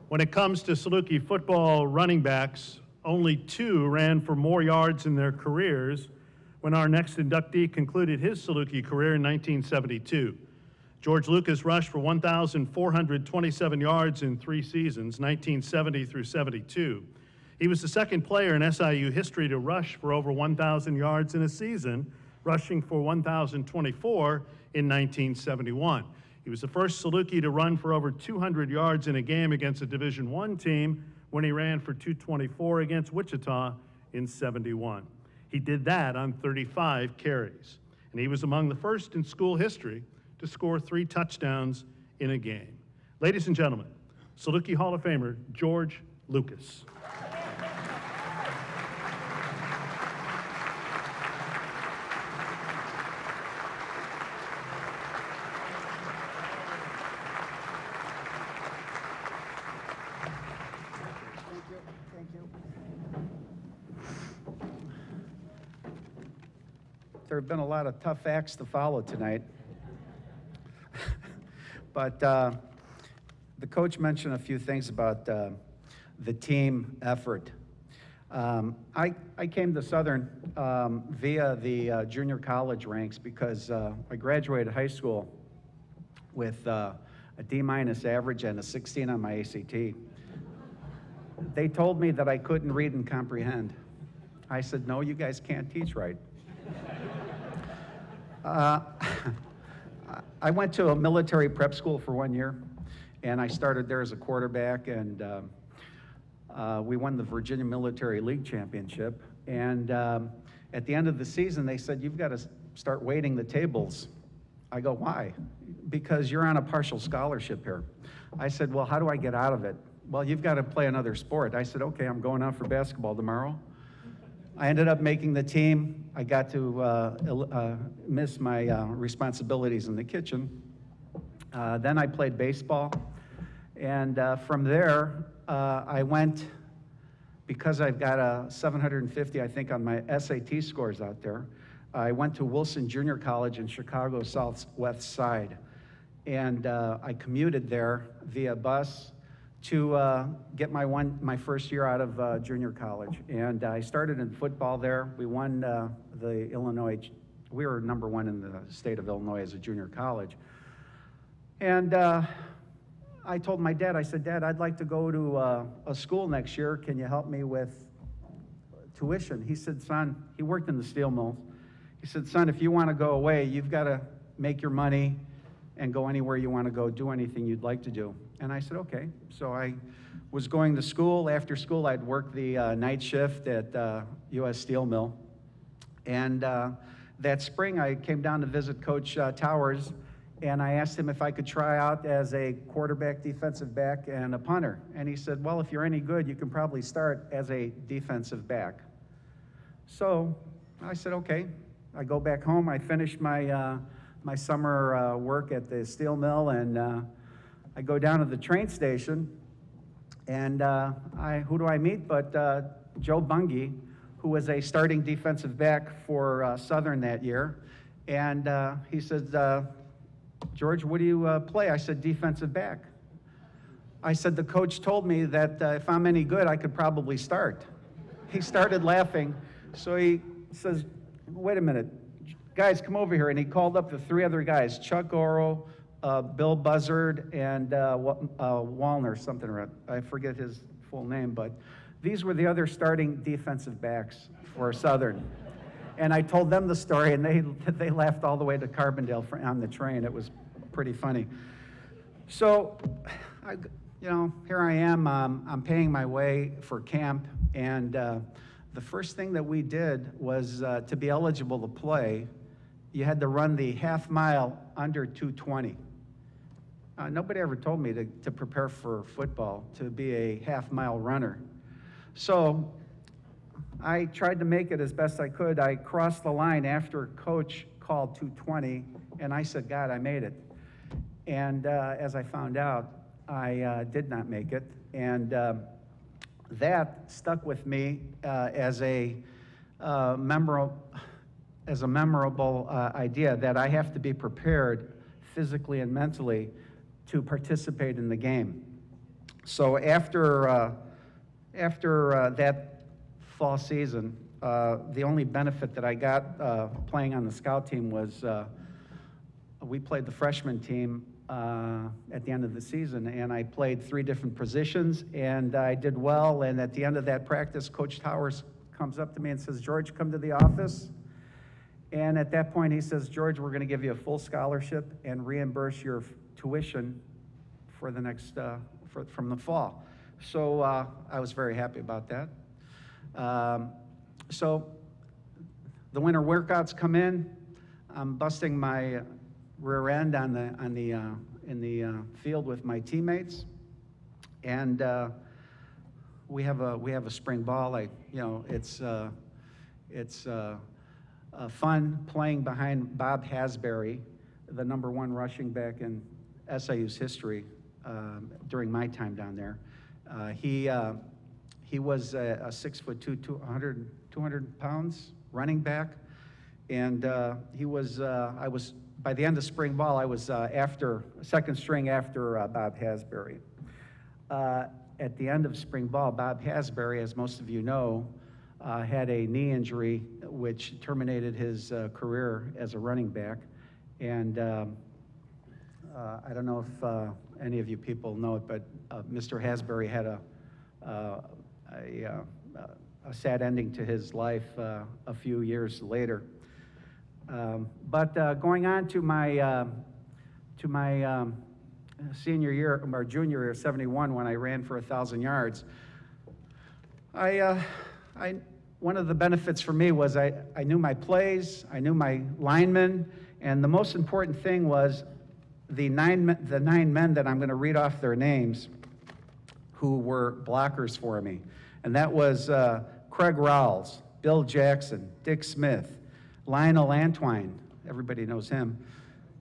When it comes to Saluki football running backs, only 2 ran for more yards in their careers when our next inductee concluded his Saluki career in 1972. George Loukas rushed for 1,427 yards in 3 seasons, 1970 through 72. He was the second player in SIU history to rush for over 1,000 yards in a season, rushing for 1,024 in 1971. He was the first Saluki to run for over 200 yards in a game against a Division I team when he ran for 224 against Wichita in 71. He did that on 35 carries, and he was among the first in school history to score 3 touchdowns in a game. Ladies and gentlemen, Saluki Hall of Famer George Loukas. Thank you. There have been a lot of tough acts to follow tonight. But the coach mentioned a few things about the team effort. I came to Southern via the junior college ranks because I graduated high school with a D- average and a 16 on my ACT. They told me that I couldn't read and comprehend. I said, no, you guys can't teach right. I went to a military prep school for 1 year, and I started there as a quarterback, and we won the Virginia Military League Championship. And at the end of the season, they said, you've got to start waiting the tables. I go, why? Because you're on a partial scholarship here. I said, well, how do I get out of it? Well, you've got to play another sport. I said, okay, I'm going out for basketball tomorrow. I ended up making the team. I got to miss my responsibilities in the kitchen. Then I played baseball. And from there, I went, because I've got a 750, I think, on my SAT scores out there, I went to Wilson Junior College in Chicago Southwest Side. And I commuted there via bus to get my first year out of junior college. And I started in football there. We won the Illinois, we were #1 in the state of Illinois as a junior college. And I told my dad, I said, Dad, I'd like to go to a school next year. Can you help me with tuition? He said, son, he worked in the steel mills. He said, son, if you want to go away, you've got to make your money and go anywhere you want to go, do anything you'd like to do. And I said, okay. So I was going to school. After school, I'd work the night shift at U.S. Steel Mill. And that spring, I came down to visit Coach Towers, and I asked him if I could try out as a quarterback, defensive back, and a punter. And he said, well, if you're any good, you can probably start as a defensive back. So I said, okay. I go back home. I finish my my summer work at the steel mill, and I go down to the train station, and who do I meet but Joe Bungie, who was a starting defensive back for Southern that year. And he says, George, what do you play? I said, defensive back. I said, the coach told me that if I'm any good, I could probably start. He started laughing, so he says, wait a minute, guys, come over here. And he called up the 3 other guys, Chuck Oro, Bill Buzzard, and Wallner, something, I forget his full name, but these were the other starting defensive backs for Southern. And I told them the story, and they laughed all the way to Carbondale on the train. It was pretty funny. So, here I am. I'm paying my way for camp, and the first thing that we did was to be eligible to play, you had to run the half mile under 2:20. Nobody ever told me to prepare for football, to be a half-mile runner. So I tried to make it as best I could. I crossed the line after Coach called 2:20, and I said, God, I made it. And as I found out, I did not make it. And that stuck with me as a memorable idea that I have to be prepared physically and mentally to participate in the game. So after that fall season, the only benefit that I got playing on the scout team was we played the freshman team at the end of the season, and I played 3 different positions, and I did well. And at the end of that practice, Coach Towers comes up to me and says, George, come to the office. And at that point, he says, George, we're going to give you a full scholarship and reimburse your tuition for the next, from the fall. So I was very happy about that. So the winter workouts come in. I'm busting my rear end in the field with my teammates. And we have a spring ball. It's fun playing behind Bob Hasbury, the #1 rushing back in SIU's history during my time down there. He was a 6'2", 200 pounds running back, and he was. I was by the end of spring ball. I was second string after Bob Hasbury. At the end of spring ball, Bob Hasbury, as most of you know, had a knee injury which terminated his career as a running back. And I don't know if any of you people know it, but Mr. Hasbury had a sad ending to his life a few years later. But going on to my senior year, or junior year, 71, when I ran for 1,000 yards, one of the benefits for me was I knew my plays, I knew my linemen, and the most important thing was the nine men that I'm going to read off their names who were blockers for me. And that was Craig Rowles, Bill Jackson, Dick Smith, Lionel Antwine, everybody knows him,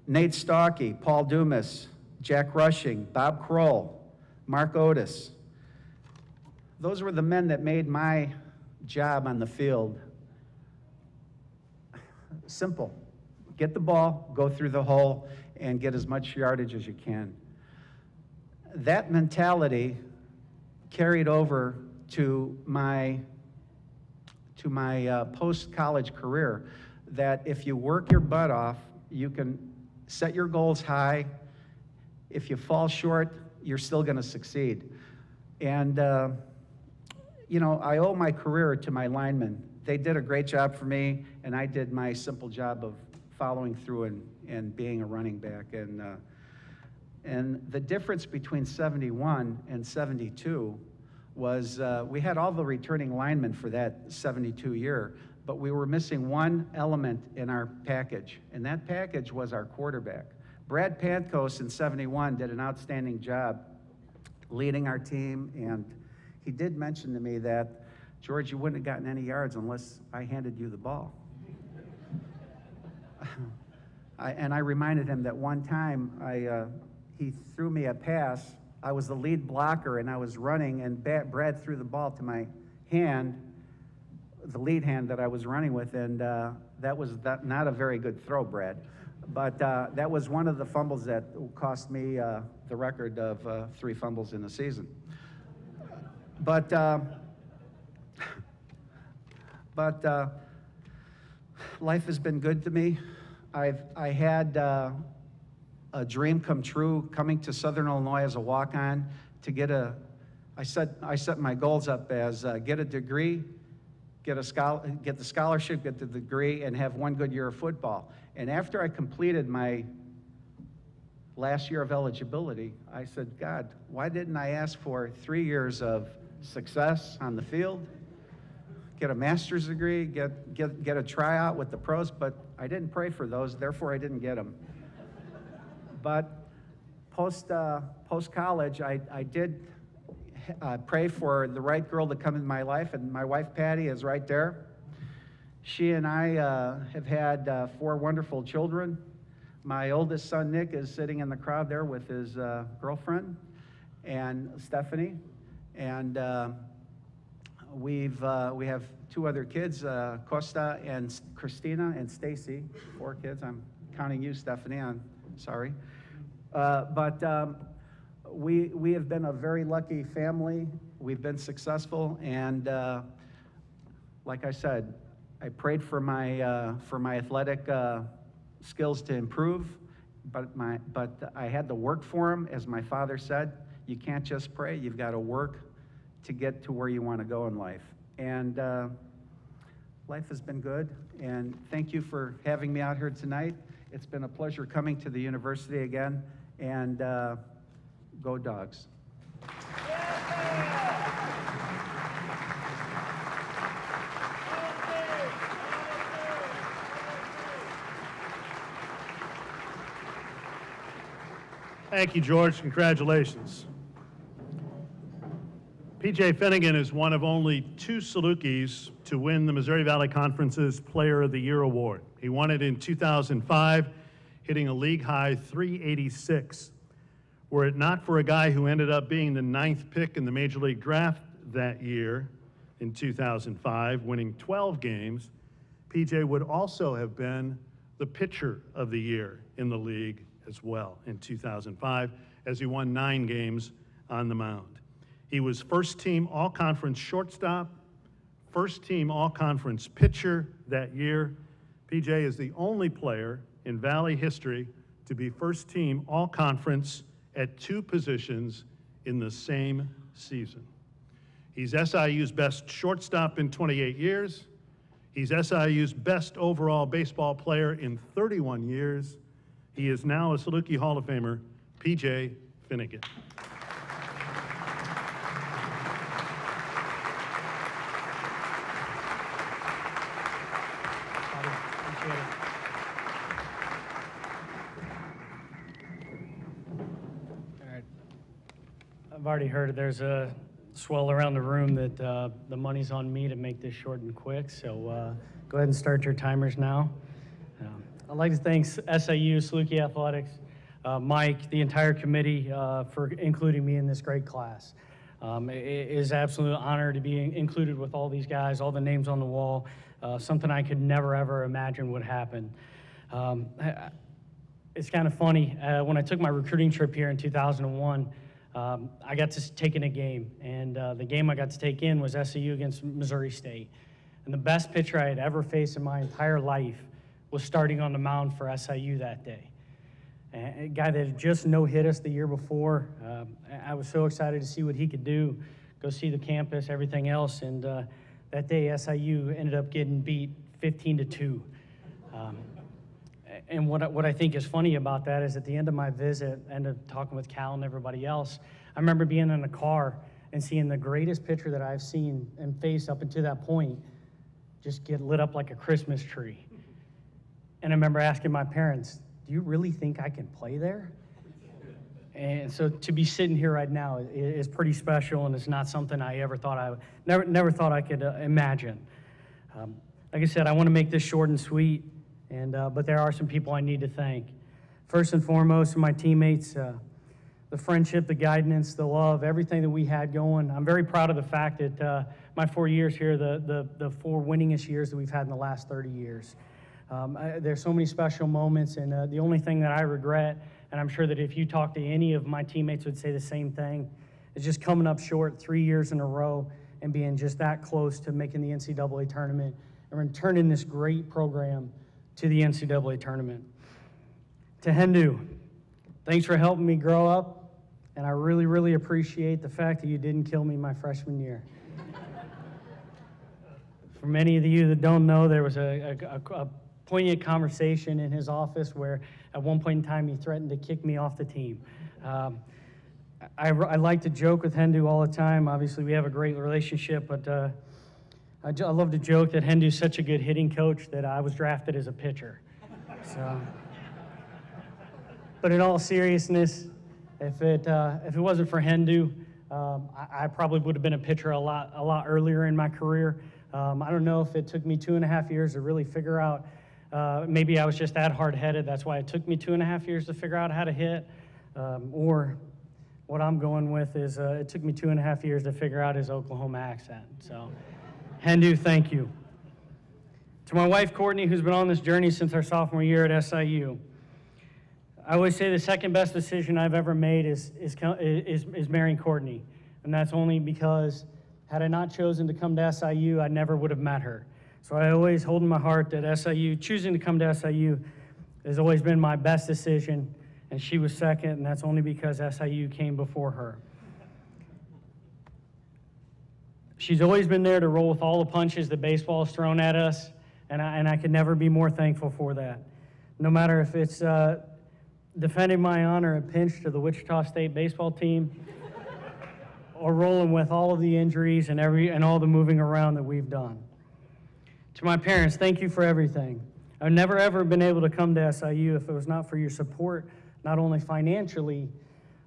Nate Stockey, Paul Dumas, Jack Rushing, Bob Kroll, Mark Otis. Those were the men that made my job on the field simple. Get the ball, go through the hole, and get as much yardage as you can. That mentality carried over to my post-college career, that if you work your butt off, you can set your goals high. If you fall short, you're still going to succeed. And, I owe my career to my linemen. They did a great job for me, and I did my simple job of following through and being a running back. And the difference between 71 and 72 was we had all the returning linemen for that 72 year, but we were missing one element in our package, and that package was our quarterback. Brad Pantkos in 71 did an outstanding job leading our team, and he did mention to me that, George, you wouldn't have gotten any yards unless I handed you the ball. And I reminded him that one time he threw me a pass. I was the lead blocker, and I was running, and Brad threw the ball to my hand, the lead hand that I was running with, and that was not a very good throw, Brad. But that was one of the fumbles that cost me the record of 3 fumbles in a season. But life has been good to me. I had a dream come true coming to Southern Illinois as a walk-on to get I set my goals up as get a degree, get the scholarship, get the degree, and have 1 good year of football. And after I completed my last year of eligibility, I said, God, why didn't I ask for 3 years of success on the field, get a master's degree, get a tryout with the pros? But I didn't pray for those, therefore I didn't get them. But post-college, I did pray for the right girl to come in my life, and my wife, Patty, is right there. She and I have had 4 wonderful children. My oldest son, Nick, is sitting in the crowd there with his girlfriend, and Stephanie. And we have 2 other kids, Costa and Christina and Stacy, 4 kids. I'm counting you, Stephanie, I'm sorry. But we have been a very lucky family. We've been successful, and like I said, I prayed for my athletic skills to improve, but I had to work for them. As my father said, you can't just pray, you've got to work to get to where you want to go in life. And life has been good, and thank you for having me out here tonight. It's been a pleasure coming to the university again, and go Dogs. Thank you, George. Congratulations. P.J. Finigan is one of only 2 Salukis to win the Missouri Valley Conference's Player of the Year award. He won it in 2005, hitting a league-high .386. Were it not for a guy who ended up being the 9th pick in the Major League Draft that year in 2005, winning 12 games, P.J. would also have been the Pitcher of the Year in the league as well in 2005, as he won 9 games on the mound. He was first-team all-conference shortstop, first-team all-conference pitcher that year. P.J. is the only player in Valley history to be first-team all-conference at 2 positions in the same season. He's SIU's best shortstop in 28 years. He's SIU's best overall baseball player in 31 years. He is now a Saluki Hall of Famer, P.J. Finigan. I've already heard there's a swell around the room that the money's on me to make this short and quick, so go ahead and start your timers now. I'd like to thank SIU, Saluki Athletics, Mike, the entire committee for including me in this great class. It is an absolute honor to be included with all these guys, all the names on the wall, something I could never ever imagine would happen. It's kind of funny, when I took my recruiting trip here in 2001, I got to take in a game, and the game I got to take in was SIU against Missouri State. And the best pitcher I had ever faced in my entire life was starting on the mound for SIU that day. A guy that had just no-hit us the year before. I was so excited to see what he could do, go see the campus, everything else, and that day SIU ended up getting beat 15-2. And what I think is funny about that is at the end of my visit, end of talking with Cal and everybody else, I remember being in a car and seeing the greatest pitcher that I've seen and faced up until that point just get lit up like a Christmas tree. And I remember asking my parents, do you really think I can play there? And so to be sitting here right now is pretty special, and it's not something I ever thought never thought I could imagine. Like I said, I want to make this short and sweet. But there are some people I need to thank. First and foremost, my teammates, the friendship, the guidance, the love, everything that we had going. I'm very proud of the fact that my 4 years here, the 4 winningest years that we've had in the last 30 years. There's so many special moments, and the only thing that I regret, and I'm sure that if you talk to any of my teammates would say the same thing, is just coming up short 3 years in a row and being just that close to making the NCAA tournament and returning this great program to the NCAA tournament. To Hendu, thanks for helping me grow up, and I really, really appreciate the fact that you didn't kill me my freshman year. For many of you that don't know, there was a poignant conversation in his office where at one point in time he threatened to kick me off the team. I like to joke with Hendu all the time. Obviously, we have a great relationship, but I love to joke that Hendu's such a good hitting coach that I was drafted as a pitcher. So, but in all seriousness, if it wasn't for Hendu, I probably would have been a pitcher a lot earlier in my career. I don't know if it took me 2.5 years to really figure out. Maybe I was just that hard-headed. That's why it took me 2.5 years to figure out how to hit. Or what I'm going with is it took me 2.5 years to figure out his Oklahoma accent. So. Hendu, thank you. To my wife, Courtney, who's been on this journey since our sophomore year at SIU, I always say the second best decision I've ever made is marrying Courtney. And that's only because had I not chosen to come to SIU, I never would have met her. So I always hold in my heart that choosing to come to SIU has always been my best decision, and she was second, and that's only because SIU came before her. She's always been there to roll with all the punches that baseball has thrown at us, and I could never be more thankful for that. No matter if it's defending my honor at pinch to the Wichita State baseball team, or rolling with all of the injuries and all the moving around that we've done. To my parents, thank you for everything. I've never ever been able to come to SIU if it was not for your support, not only financially,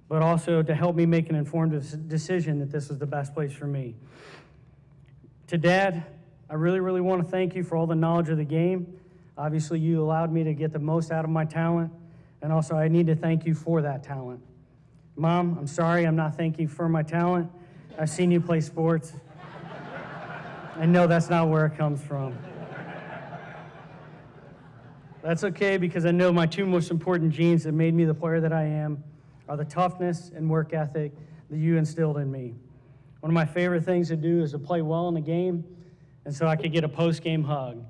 but also to help me make an informed decision that this was the best place for me. To Dad, I really, really want to thank you for all the knowledge of the game. Obviously, you allowed me to get the most out of my talent, and also I need to thank you for that talent. Mom, I'm sorry I'm not thanking you for my talent. I've seen you play sports. I know that's not where it comes from. That's okay, because I know my two most important genes that made me the player that I am are the toughness and work ethic that you instilled in me. One of my favorite things to do is to play well in the game, and so I could get a post-game hug.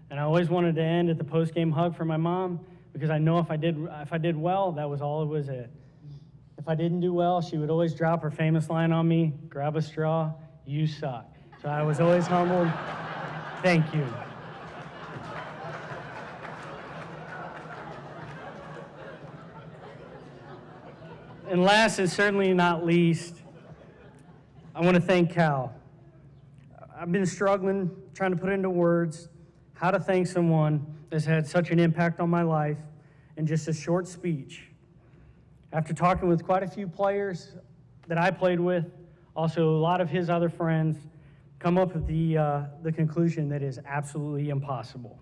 And I always wanted to end at the post-game hug for my mom, because I know if I did well, that was all it was it. If I didn't do well, she would always drop her famous line on me, grab a straw, you suck. So I was always humbled. Thank you. And last and certainly not least, I want to thank Cal. I've been struggling, trying to put into words how to thank someone that's had such an impact on my life in just a short speech. After talking with quite a few players that I played with, also a lot of his other friends, come up with the conclusion that is absolutely impossible.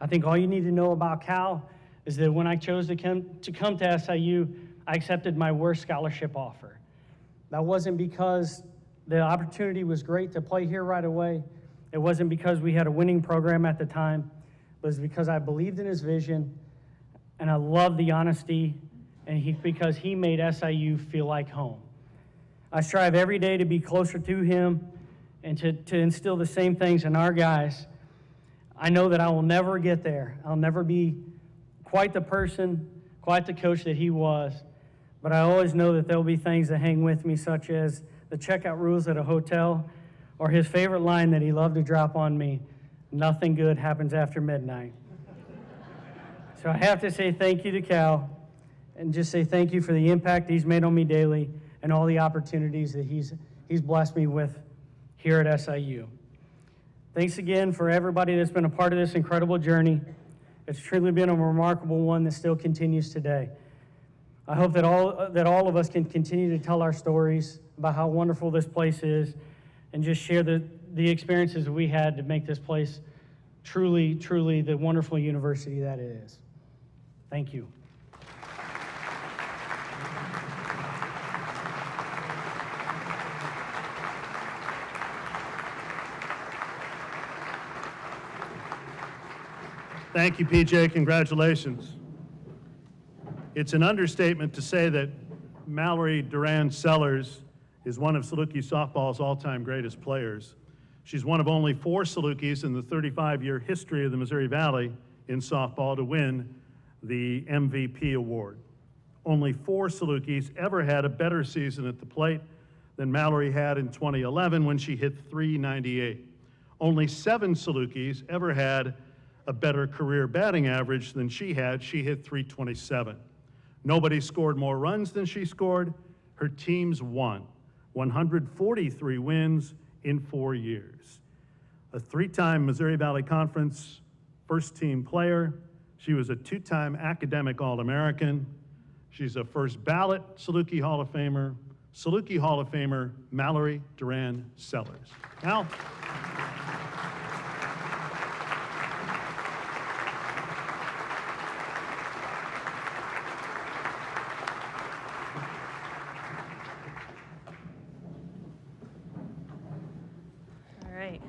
I think all you need to know about Cal is that when I chose to come to SIU, I accepted my worst scholarship offer. That wasn't because the opportunity was great to play here right away. It wasn't because we had a winning program at the time. It was because I believed in his vision, and I loved the honesty, and because he made SIU feel like home. I strive every day to be closer to him and to instill the same things in our guys. I know that I will never get there. I'll never be quite the person, quite the coach that he was, but I always know that there will be things that hang with me, such as the checkout rules at a hotel, or his favorite line that he loved to drop on me, nothing good happens after midnight. So I have to say thank you to Cal, and just say thank you for the impact he's made on me daily and all the opportunities that he's blessed me with here at SIU. Thanks again for everybody that's been a part of this incredible journey. It's truly been a remarkable one that still continues today. I hope that all of us can continue to tell our stories about how wonderful this place is and just share the experiences that we had to make this place truly, truly the wonderful university that it is. Thank you. Thank you, PJ. Congratulations. It's an understatement to say that Mallory Duran-Sellers is one of Saluki softball's all-time greatest players. She's one of only 4 Salukis in the 35-year history of the Missouri Valley in softball to win the MVP award. Only 4 Salukis ever had a better season at the plate than Mallory had in 2011 when she hit .398. Only 7 Salukis ever had a better career batting average than she had. She hit .327. Nobody scored more runs than she scored. Her teams won 143 wins in 4 years. A 3-time Missouri Valley Conference first-team player. She was a 2-time academic All-American. She's a first-ballot Saluki Hall of Famer. Saluki Hall of Famer Mallory Duran-Sellers. Al?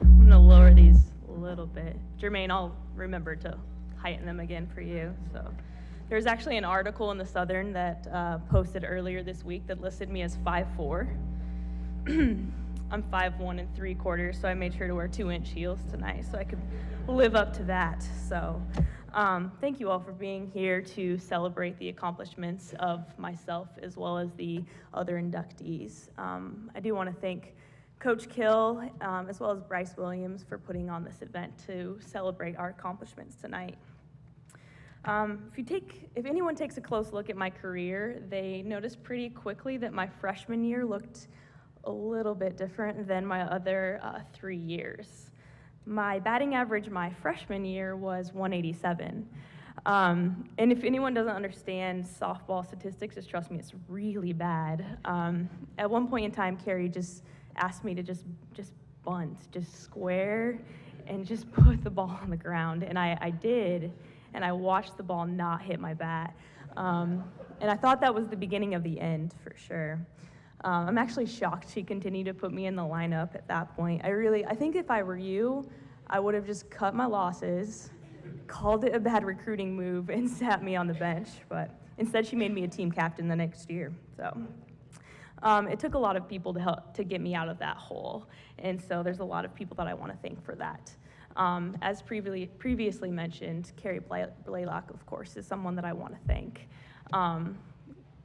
I'm gonna lower these a little bit. Jermaine, I'll remember to heighten them again for you. So there's actually an article in the Southern that posted earlier this week that listed me as 5'4". I'm 5'1 3/4", so I made sure to wear 2-inch heels tonight so I could live up to that. So thank you all for being here to celebrate the accomplishments of myself as well as the other inductees. I do want to thank Coach Kill, as well as Bryce Williams, for putting on this event to celebrate our accomplishments tonight. If anyone takes a close look at my career, they notice pretty quickly that my freshman year looked a little bit different than my other 3 years. My batting average my freshman year was .187. And if anyone doesn't understand softball statistics, just trust me, it's really bad. At one point in time, Carrie just asked me to just bunt, just square, and just put the ball on the ground. And I did, and I watched the ball not hit my bat. And I thought that was the beginning of the end, for sure. I'm actually shocked she continued to put me in the lineup at that point. I think if I were you, I would have just cut my losses, called it a bad recruiting move, and sat me on the bench. But instead, she made me a team captain the next year. So it took a lot of people to help to get me out of that hole. And so there's a lot of people that I want to thank for that. As previously mentioned, Carrie Blaylock, of course, is someone that I want to thank.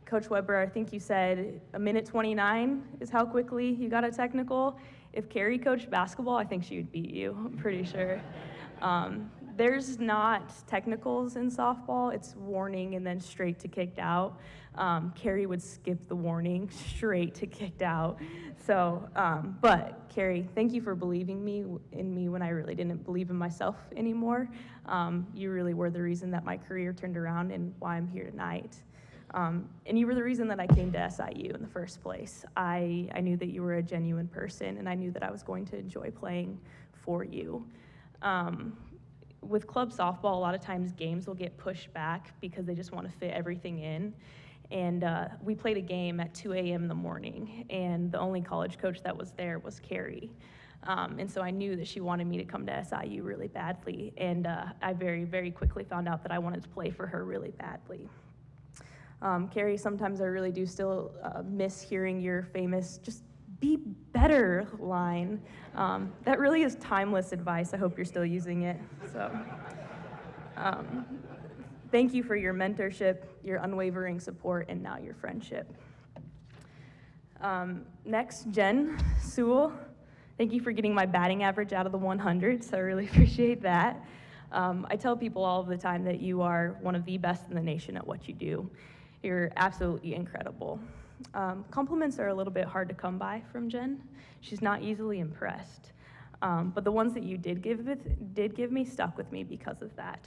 Coach Weber, I think you said a minute 29 is how quickly you got a technical. If Carrie coached basketball, I think she would beat you, I'm pretty sure. There's not technicals in softball. It's warning and then straight to kicked out. Carrie would skip the warning straight to kicked out. So, but Carrie, thank you for believing in me when I really didn't believe in myself anymore. You really were the reason that my career turned around and why I'm here tonight. And you were the reason that I came to SIU in the first place. I knew that you were a genuine person, and I knew that I was going to enjoy playing for you. With club softball, a lot of times games will get pushed back because they just want to fit everything in. And we played a game at 2 a.m. in the morning, and the only college coach that was there was Carrie. And so I knew that she wanted me to come to SIU really badly, and I very, very quickly found out that I wanted to play for her really badly. Carrie, sometimes I really do still miss hearing your famous "just be better" line. That really is timeless advice. I hope you're still using it. So, thank you for your mentorship, your unwavering support, and now your friendship. Next, Jen Sewell. Thank you for getting my batting average out of the 100s. I really appreciate that. I tell people all of the time that you are one of the best in the nation at what you do. You're absolutely incredible. Compliments are a little bit hard to come by from Jen. She's not easily impressed. But the ones that you did give me stuck with me because of that.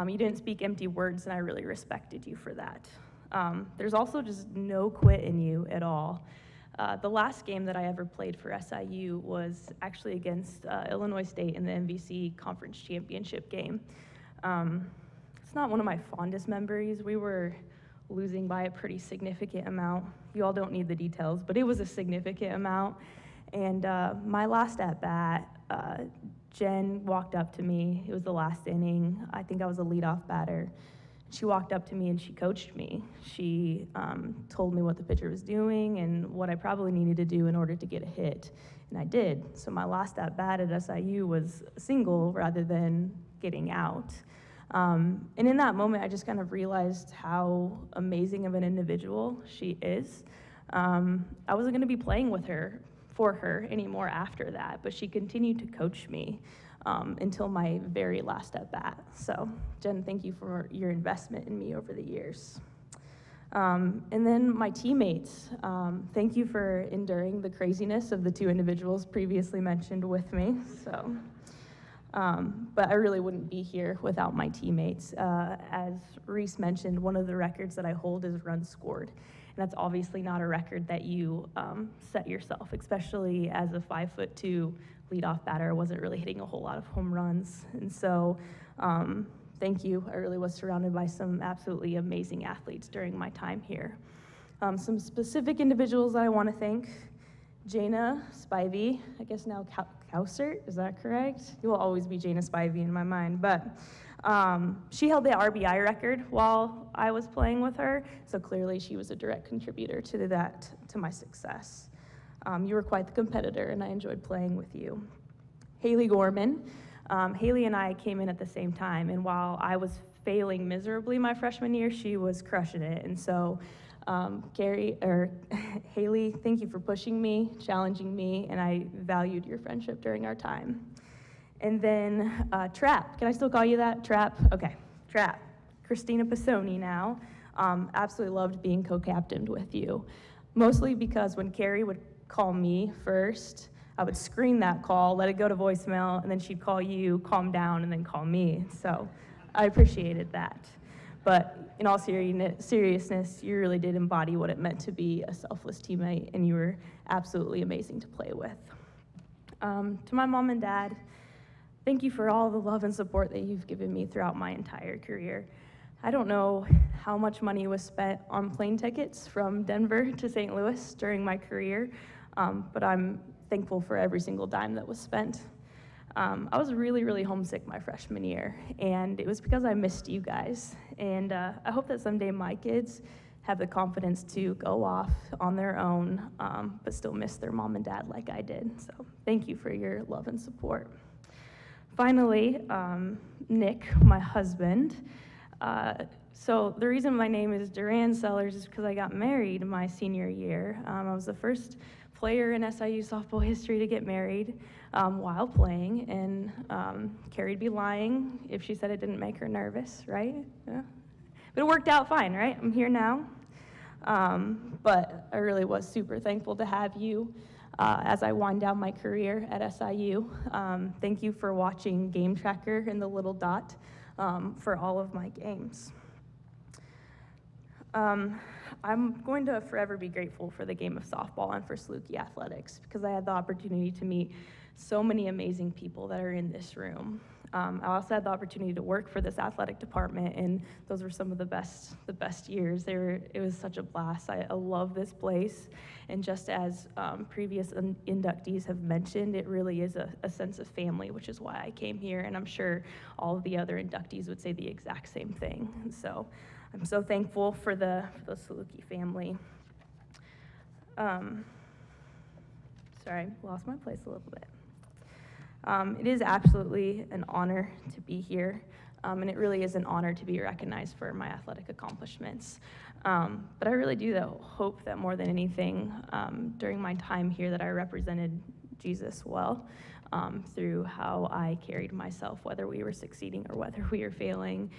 You didn't speak empty words, and I really respected you for that. There's also just no quit in you at all. The last game that I ever played for SIU was actually against Illinois State in the MVC Conference Championship game. It's not one of my fondest memories. We were losing by a pretty significant amount. You all don't need the details, but it was a significant amount. And my last at-bat, Jen walked up to me. It was the last inning. I think I was a leadoff batter. She walked up to me and she coached me. She told me what the pitcher was doing and what I probably needed to do in order to get a hit, and I did. So my last at-bat at SIU was a single rather than getting out. And in that moment, I just kind of realized how amazing of an individual she is. I wasn't going to be playing for her anymore after that, but she continued to coach me until my very last at-bat. So, Jen, thank you for your investment in me over the years. And then my teammates, thank you for enduring the craziness of the two individuals previously mentioned with me. So. But I really wouldn't be here without my teammates. As Reese mentioned, one of the records that I hold is runs scored. And that's obviously not a record that you set yourself, especially as a 5'2" leadoff batter. I wasn't really hitting a whole lot of home runs. And so thank you. I really was surrounded by some absolutely amazing athletes during my time here. Some specific individuals that I want to thank. Jana Spivey, I guess now Cowsert, is that correct? You will always be Jana Spivey in my mind, but she held the RBI record while I was playing with her, so clearly she was a direct contributor to my success. You were quite the competitor, and I enjoyed playing with you. Haley Gorman. Haley and I came in at the same time, and while I was failing miserably my freshman year, she was crushing it, and so Haley, thank you for pushing me, challenging me, and I valued your friendship during our time. And then Trap, can I still call you that? Trap? Okay, Trap. Christina Pisoni now. Absolutely loved being co-captained with you, mostly because when Carrie would call me first, I would screen that call, let it go to voicemail, and then she'd call you, calm down, and then call me. So I appreciated that. But in all seriousness, you really did embody what it meant to be a selfless teammate, and you were absolutely amazing to play with. To my mom and dad, thank you for all the love and support that you've given me throughout my entire career. I don't know how much money was spent on plane tickets from Denver to St. Louis during my career, but I'm thankful for every single dime that was spent. I was really, really homesick my freshman year, and it was because I missed you guys. And I hope that someday my kids have the confidence to go off on their own, but still miss their mom and dad like I did. So thank you for your love and support. Finally, Nick, my husband. So the reason my name is Duran-Sellers is because I got married my senior year. I was the first player in SIU softball history to get married while playing, and Carrie'd be lying if she said it didn't make her nervous, right? Yeah. But it worked out fine, right? I'm here now. But I really was super thankful to have you as I wind down my career at SIU. Thank you for watching Game Tracker and the little dot for all of my games. I'm going to forever be grateful for the game of softball and for Saluki Athletics because I had the opportunity to meet so many amazing people that are in this room. I also had the opportunity to work for this athletic department, and those were some of the best years. It was such a blast. I love this place, and just as previous inductees have mentioned, it really is a sense of family, which is why I came here, and I'm sure all of the other inductees would say the exact same thing. And so I'm so thankful for the Saluki family. Sorry, lost my place a little bit. It is absolutely an honor to be here, and it really is an honor to be recognized for my athletic accomplishments. But I really do, though, hope that more than anything, during my time here that I represented Jesus well through how I carried myself, whether we were succeeding or whether we were failing,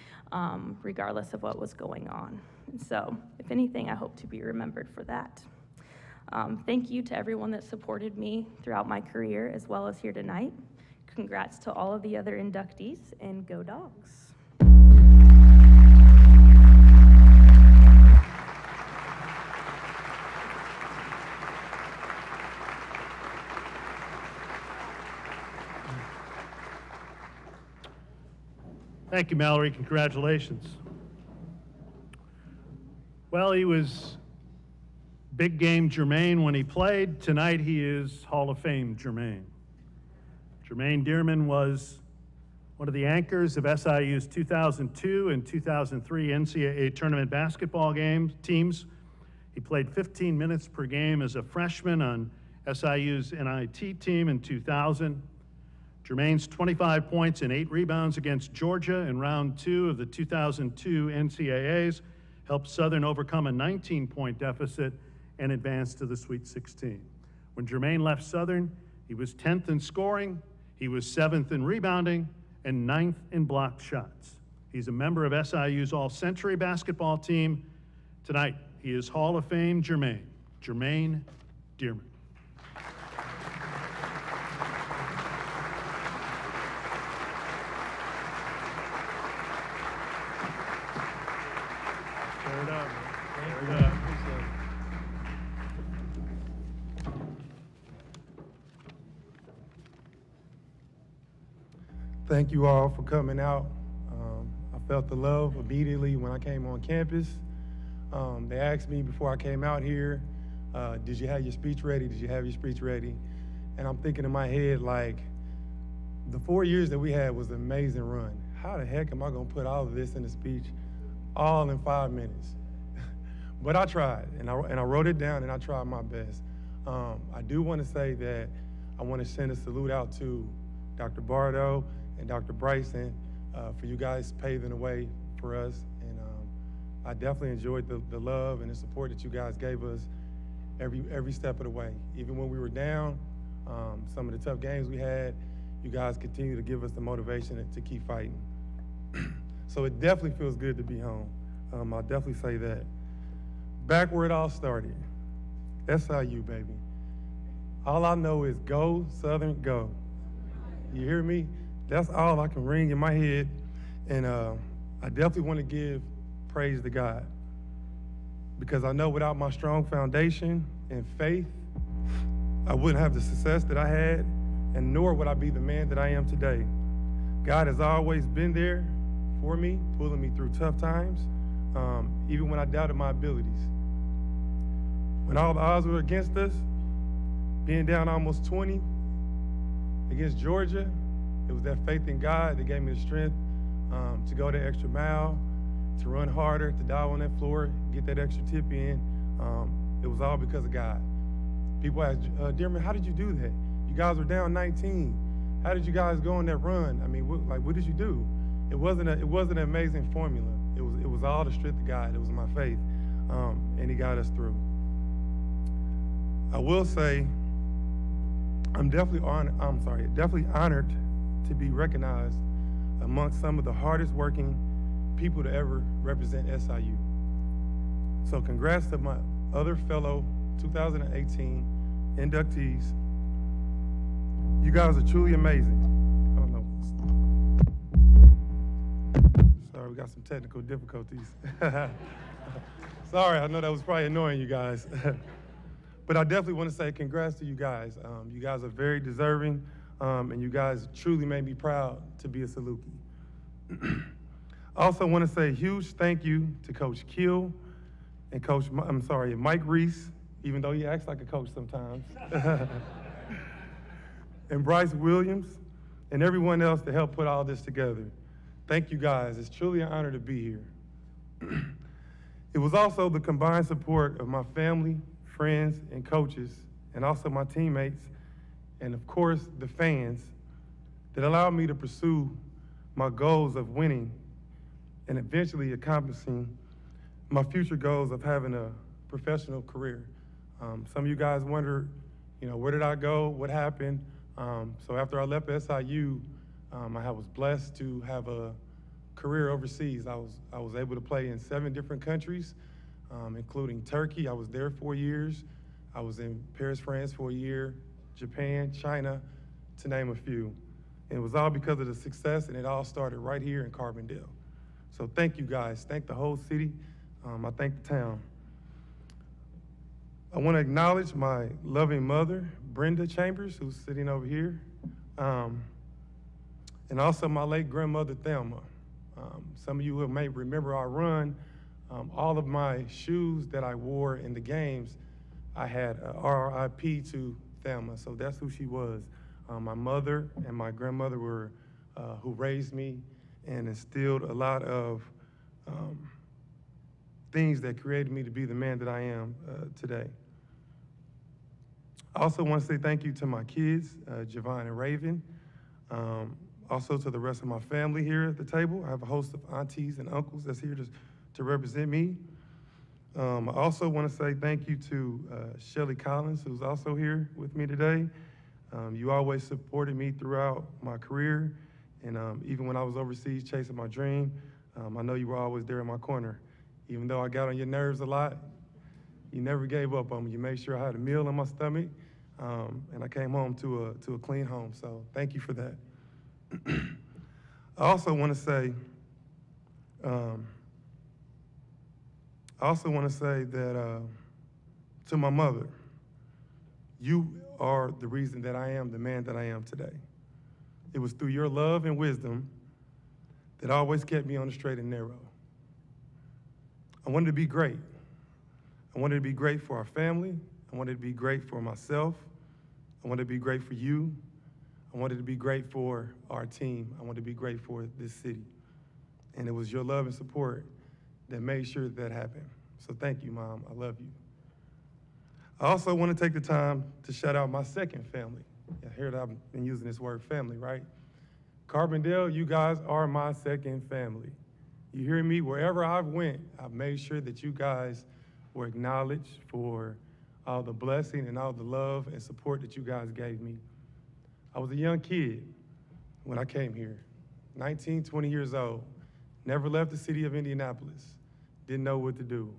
regardless of what was going on. And so, if anything, I hope to be remembered for that. Thank you to everyone that supported me throughout my career as well as here tonight. Congrats to all of the other inductees, and go Dogs. Thank you, Mallory. Congratulations. Well, he was big game Jermaine when he played. Tonight he is Hall of Fame Jermaine. Jermaine Dearman was one of the anchors of SIU's 2002 and 2003 NCAA tournament basketball teams. He played 15 minutes per game as a freshman on SIU's NIT team in 2000. Jermaine's 25 points and 8 rebounds against Georgia in round 2 of the 2002 NCAAs helped Southern overcome a 19-point deficit and advance to the Sweet 16. When Jermaine left Southern, he was 10th in scoring, he was 7th in rebounding, and 9th in blocked shots. He's a member of SIU's All-Century basketball team. Tonight, he is Hall of Fame Jermaine Dearman. Thank you all for coming out. I felt the love immediately when I came on campus. They asked me before I came out here, did you have your speech ready? Did you have your speech ready? And I'm thinking in my head, like, the 4 years that we had was an amazing run. How the heck am I gonna put all of this in a speech all in 5 minutes? But I tried, and I wrote it down, and I tried my best. I do wanna say that I wanna send a salute out to Dr. Bardo and Dr. Bryson for you guys paving the way for us. And I definitely enjoyed the love and the support that you guys gave us every step of the way. Even when we were down, some of the tough games we had, you guys continue to give us the motivation to keep fighting. So it definitely feels good to be home. I'll definitely say that. Back where it all started, SIU, baby. All I know is go, Southern, go. You hear me? That's all I can ring in my head. And I definitely want to give praise to God, because I know without my strong foundation and faith, I wouldn't have the success that I had, and nor would I be the man that I am today. God has always been there for me, pulling me through tough times, even when I doubted my abilities. When all the odds were against us, being down almost 20 against Georgia, it was that faith in God that gave me the strength to go the extra mile, to run harder, to dive on that floor, get that extra tip in. It was all because of God. People ask, Dearman, how did you do that? You guys were down 19. How did you guys go on that run? I mean, what did you do? It wasn't an amazing formula. It was all the strength of God. It was my faith, and He got us through. I will say, I'm definitely honored to be recognized amongst some of the hardest working people to ever represent SIU. So congrats to my other fellow 2018 inductees. You guys are truly amazing. I don't know. Sorry, we got some technical difficulties. Sorry, I know that was probably annoying you guys. But I definitely want to say congrats to you guys. You guys are very deserving, and you guys truly made me proud to be a Saluki. I also want to say a huge thank you to Coach Keel and Mike Reese, even though he acts like a coach sometimes, and Bryce Williams, and everyone else that helped put all this together. Thank you guys. It's truly an honor to be here. It was also the combined support of my family, friends, and coaches, and also my teammates, and of course, the fans, that allowed me to pursue my goals of winning and eventually accomplishing my future goals of having a professional career. Some of you guys wonder, where did I go? What happened? So after I left SIU, I was blessed to have a career overseas. I was able to play in 7 different countries, including Turkey. I was there 4 years. I was in Paris, France for a year, Japan, China, to name a few. And it was all because of the success, and it all started right here in Carbondale. So thank you guys. Thank the whole city. I thank the town. I want to acknowledge my loving mother, Brenda Chambers, who's sitting over here, and also my late grandmother, Thelma. Some of you may remember our run. All of my shoes that I wore in the games, I had RIP to Thelma, so that's who she was. My mother and my grandmother were who raised me and instilled a lot of things that created me to be the man that I am today. I also want to say thank you to my kids, Javon and Raven. Also to the rest of my family here at the table. I have a host of aunties and uncles that's here to represent me. I also want to say thank you to Shelly Collins, who's also here with me today. You always supported me throughout my career, and even when I was overseas chasing my dream, I know you were always there in my corner. Even though I got on your nerves a lot, you never gave up on me. You made sure I had a meal in my stomach, and I came home to a clean home, so thank you for that. I also want to say that to my mother, you are the reason that I am the man that I am today. It was through your love and wisdom that always kept me on the straight and narrow. I wanted to be great. I wanted to be great for our family. I wanted to be great for myself. I wanted to be great for you. I wanted to be great for our team. I wanted to be great for this city. And it was your love and support that made sure that happened. So thank you, Mom. I love you. I also want to take the time to shout out my second family. I hear that I've been using this word family, right? Carbondale, you guys are my second family. You hear me? Wherever I've went, I've made sure that you guys were acknowledged for all the blessing and all the love and support that you guys gave me. I was a young kid when I came here, 19, 20 years old, never left the city of Indianapolis, didn't know what to do.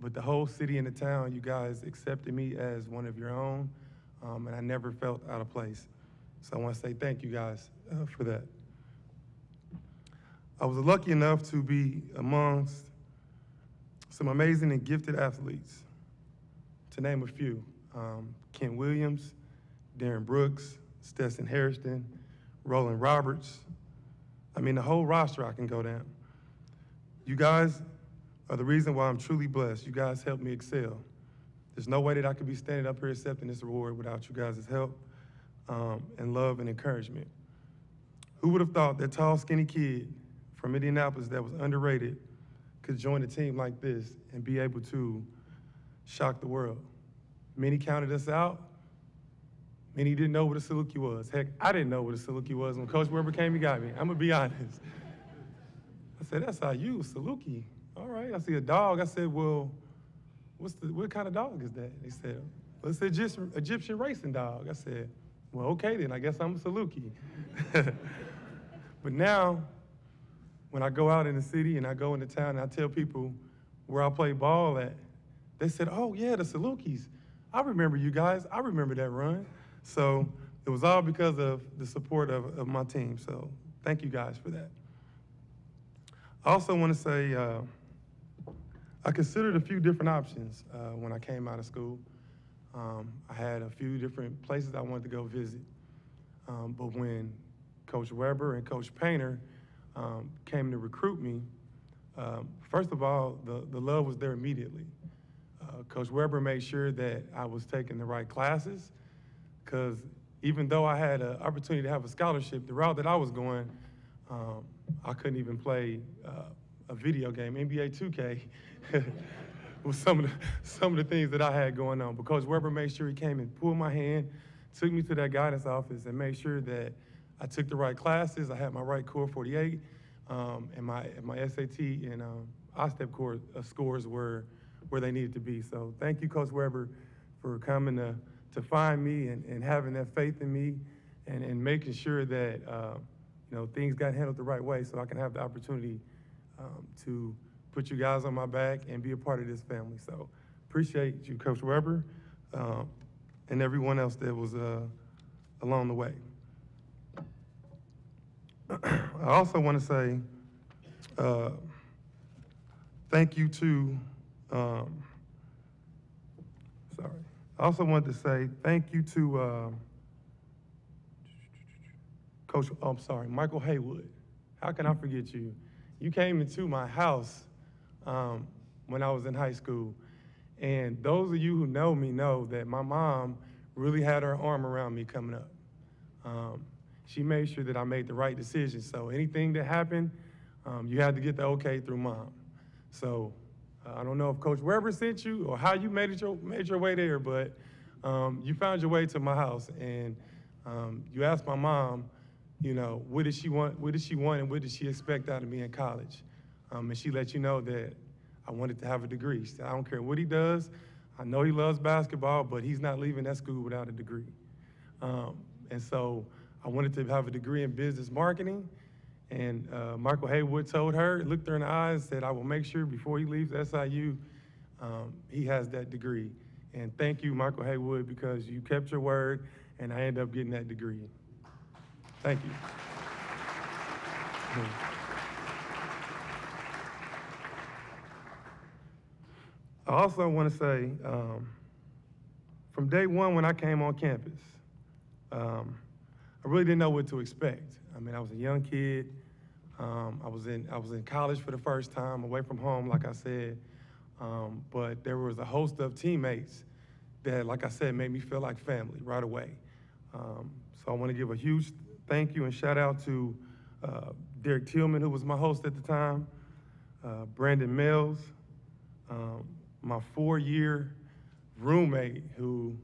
But the whole city and the town, you guys accepted me as one of your own, and I never felt out of place. So I want to say thank you guys for that. I was lucky enough to be amongst some amazing and gifted athletes, to name a few. Kent Williams, Darren Brooks, Stetson Harrison, Roland Roberts. I mean, the whole roster I can go down. You guys are the reason why I'm truly blessed. You guys helped me excel. There's no way that I could be standing up here accepting this award without you guys' help and love and encouragement. Who would have thought that tall, skinny kid from Indianapolis that was underrated could join a team like this and be able to shock the world? Many counted us out. Many didn't know what a Saluki was. Heck, I didn't know what a Saluki was when Coach Weber came and got me. I'm gonna be honest. I said, that's how you, Saluki. All right, I see a dog. I said, well, what kind of dog is that? They said, well, it's an Egyptian racing dog. I said, well, okay then, I guess I'm a Saluki. But now, when I go out in the city and I go into town and I tell people where I play ball at, they said, oh yeah, the Salukis. I remember you guys, I remember that run. So it was all because of the support of my team. So thank you guys for that. I also want to say, I considered a few different options when I came out of school. I had a few different places I wanted to go visit. But when Coach Weber and Coach Painter came to recruit me, first of all, the love was there immediately. Coach Weber made sure that I was taking the right classes, because even though I had an opportunity to have a scholarship, the route that I was going, I couldn't even play a video game, NBA 2K, with some of the things that I had going on. But Coach Weber made sure he came and pulled my hand, took me to that guidance office, and made sure that I took the right classes. I had my right core 48, and my SAT and OSTEP scores were where they needed to be. So thank you, Coach Weber, for coming to find me and having that faith in me and making sure that things got handled the right way so I can have the opportunity to put you guys on my back and be a part of this family. So appreciate you, Coach Weber, and everyone else that was along the way. I also want to say thank you to, I also wanted to say thank you to Michael Haywood. How can I forget you? You came into my house when I was in high school. And those of you who know me know that my mom really had her arm around me coming up. She made sure that I made the right decision. So anything that happened, you had to get the okay through mom. So I don't know if Coach Weber sent you or how you made your way there, but you found your way to my house, and you asked my mom, what did she want, and what did she expect out of me in college? And she let you know that I wanted to have a degree. She said, I don't care what he does. I know he loves basketball, but he's not leaving that school without a degree. And so I wanted to have a degree in business marketing. And Michael Haywood told her, looked her in the eyes, said, I will make sure before he leaves SIU, he has that degree. And thank you, Michael Haywood, because you kept your word, and I ended up getting that degree. Thank you. I also want to say, from day one when I came on campus, I really didn't know what to expect. I mean, I was a young kid. I was in college for the first time, away from home, like I said. But there was a host of teammates that, like I said, made me feel like family right away. So I want to give a huge thank you and shout out to Derek Tillman, who was my host at the time, Brandon Mills, my 4-year roommate, who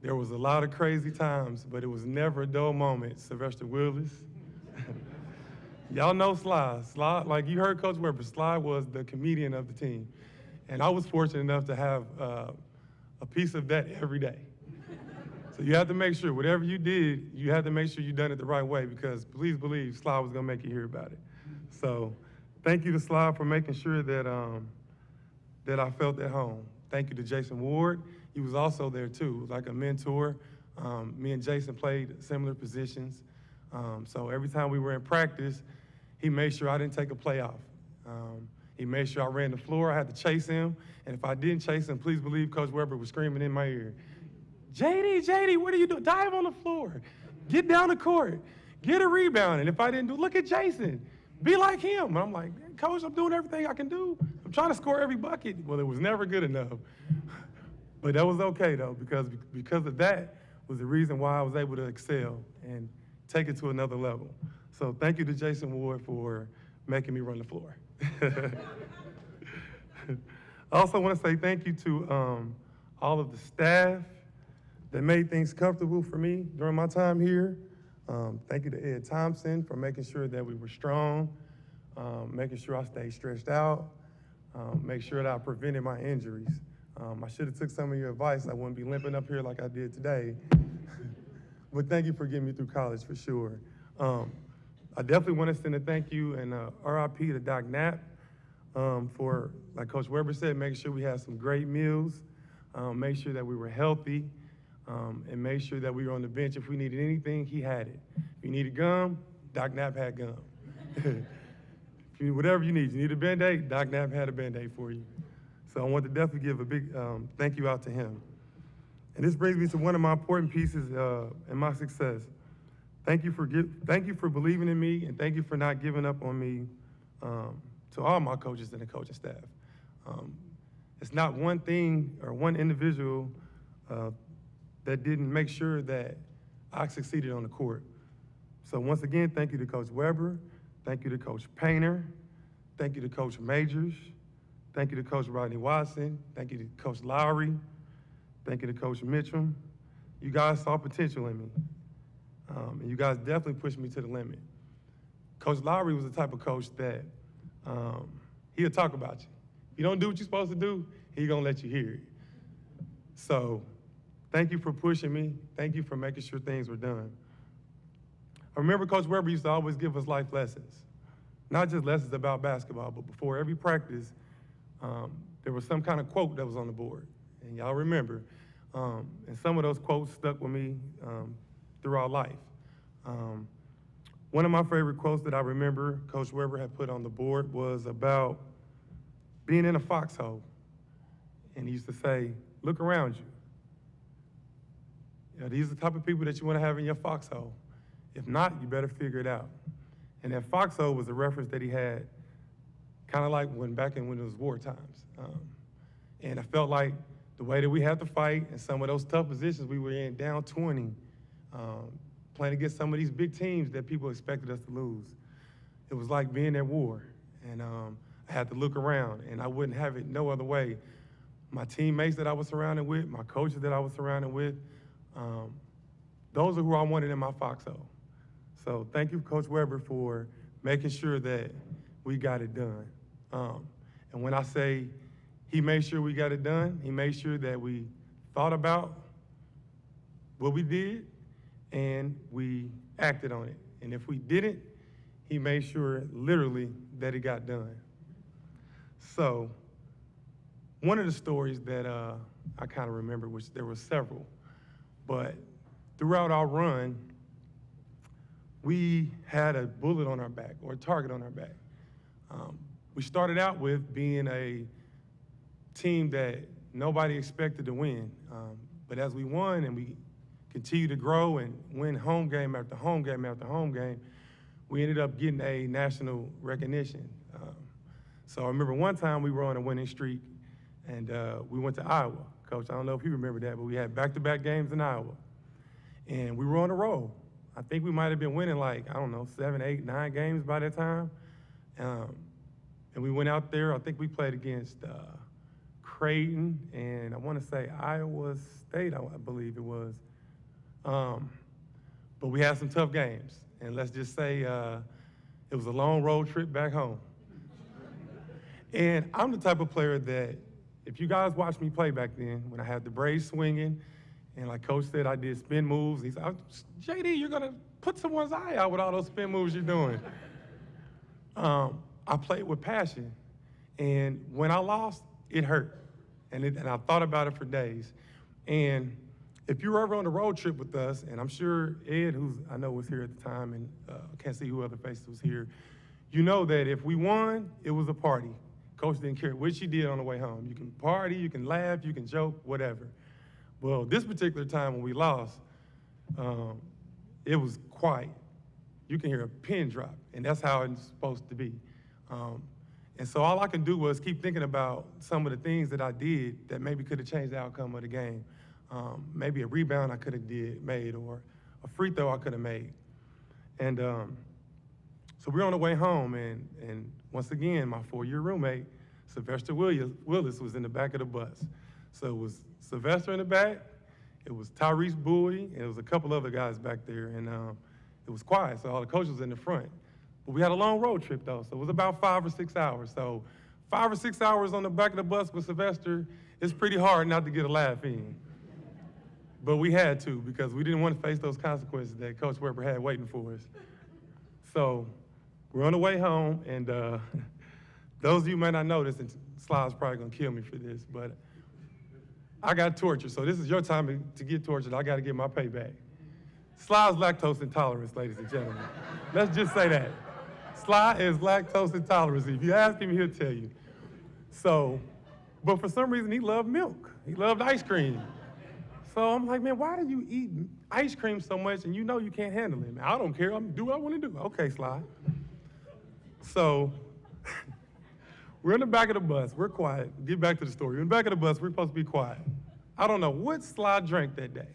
there was a lot of crazy times, but it was never a dull moment, Sylvester Willis. Y'all know Sly. Sly, like you heard Coach Weber, Sly was the comedian of the team. And I was fortunate enough to have a piece of that every day. So you have to make sure, whatever you did, you have to make sure you done it the right way, because please believe Sly was gonna make you hear about it. So thank you to Sly for making sure that, that I felt at home. Thank you to Jason Ward. He was also there too, like a mentor. Me and Jason played similar positions. So every time we were in practice, he made sure I didn't take a play off. He made sure I ran the floor. I had to chase him. And if I didn't chase him, please believe Coach Weber was screaming in my ear, JD, what are you doing? Dive on the floor. Get down the court. Get a rebound. And if I didn't do, look at Jason. Be like him. And I'm like, Coach, I'm doing everything I can do. I'm trying to score every bucket. Well, it was never good enough. But that was okay, though, because of that was the reason why I was able to excel and take it to another level. So thank you to Jason Ward for making me run the floor. I also want to say thank you to all of the staff that made things comfortable for me during my time here. Thank you to Ed Thompson for making sure that we were strong, making sure I stayed stretched out, make sure that I prevented my injuries. I should have took some of your advice. I wouldn't be limping up here like I did today. But thank you for getting me through college for sure. I definitely want to send a thank you and RIP to Doc Knapp for, like Coach Weber said, making sure we had some great meals, make sure that we were healthy, and make sure that we were on the bench. If we needed anything, he had it. If you needed gum, Doc Knapp had gum. Whatever you need a Band-Aid, Doc Knapp had a Band-Aid for you. So I want to definitely give a big thank you out to him. And this brings me to one of my important pieces in my success. Thank you for believing in me, and thank you for not giving up on me to all my coaches and the coaching staff. It's not one thing or one individual that didn't make sure that I succeeded on the court. So once again, thank you to Coach Weber, thank you to Coach Painter, thank you to Coach Majors, thank you to Coach Rodney Watson, thank you to Coach Lowry, thank you to Coach Mitchell. You guys saw potential in me. And you guys definitely pushed me to the limit. Coach Lowry was the type of coach that he'll talk about you. If you don't do what you're supposed to do, he's gonna let you hear it. So thank you for pushing me. Thank you for making sure things were done. I remember Coach Weber used to always give us life lessons. Not just lessons about basketball, but before every practice, there was some kind of quote that was on the board. And y'all remember. And some of those quotes stuck with me throughout life. One of my favorite quotes that I remember Coach Weber had put on the board was about being in a foxhole. And he used to say, look around you. You know, these are the type of people that you want to have in your foxhole. If not, you better figure it out. And that foxhole was a reference that he had kind of like when it was war times. And I felt like the way that we had to fight and some of those tough positions we were in, down 20, playing against some of these big teams that people expected us to lose. It was like being at war. And I had to look around, and I wouldn't have it no other way. My teammates that I was surrounded with, my coaches that I was surrounded with, those are who I wanted in my foxhole. So thank you, Coach Weber, for making sure that we got it done. And when I say he made sure we got it done, he made sure that we thought about what we did and we acted on it. And if we didn't, he made sure literally that it got done. So one of the stories that I kind of remember, which there were several, but throughout our run, we had a bullet on our back or a target on our back. We started out with being a team that nobody expected to win. But as we won and we continued to grow and win home game after home game after home game, we ended up getting a national recognition. So I remember one time we were on a winning streak and we went to Iowa. Coach, I don't know if you remember that, but we had back-to-back games in Iowa. And we were on a roll. I think we might have been winning like, I don't know, 7, 8, 9 games by that time. And we went out there, I think we played against Creighton and I want to say Iowa State, I believe it was. But we had some tough games. And let's just say it was a long road trip back home. And I'm the type of player that, if you guys watched me play back then, when I had the braids swinging, and like Coach said, I did spin moves. He said, JD, you're gonna put someone's eye out with all those spin moves you're doing. I played with passion. And when I lost, it hurt. And I thought about it for days. And if you were ever on a road trip with us, and I'm sure Ed, who's I know was here at the time, and I can't see who other faces was here, you know that if we won, it was a party. Coach didn't care what you did on the way home. You can party, you can laugh, you can joke, whatever. Well, this particular time when we lost, it was quiet. You can hear a pin drop, and that's how it's supposed to be. And so all I can do was keep thinking about some of the things that I did that maybe could have changed the outcome of the game. Maybe a rebound I could have made, or a free throw I could have made. And so we're on the way home, and once again, my 4-year roommate, Sylvester Willis, was in the back of the bus. So it was Sylvester in the back, it was Tyrese Bowie, and it was a couple other guys back there, and it was quiet, so all the coaches was in the front. But we had a long road trip, though, so it was about 5 or 6 hours. So 5 or 6 hours on the back of the bus with Sylvester, it's pretty hard not to get a laugh in. But we had to, because we didn't want to face those consequences that Coach Weber had waiting for us. So we're on the way home, and those of you may not know this, and Sly's probably gonna kill me for this, but I got tortured, so this is your time to get tortured. I gotta get my payback. Sly's lactose intolerance, ladies and gentlemen. Let's just say that. Sly is lactose intolerant. If you ask him, he'll tell you. So, but for some reason, he loved milk. He loved ice cream. So I'm like, man, why do you eat ice cream so much and you know you can't handle it? Man, I don't care. I'm gonna do what I want to do. Okay, Sly. So we're in the back of the bus. We're quiet. Get back to the story. We're in the back of the bus. We're supposed to be quiet. I don't know what Sly drank that day,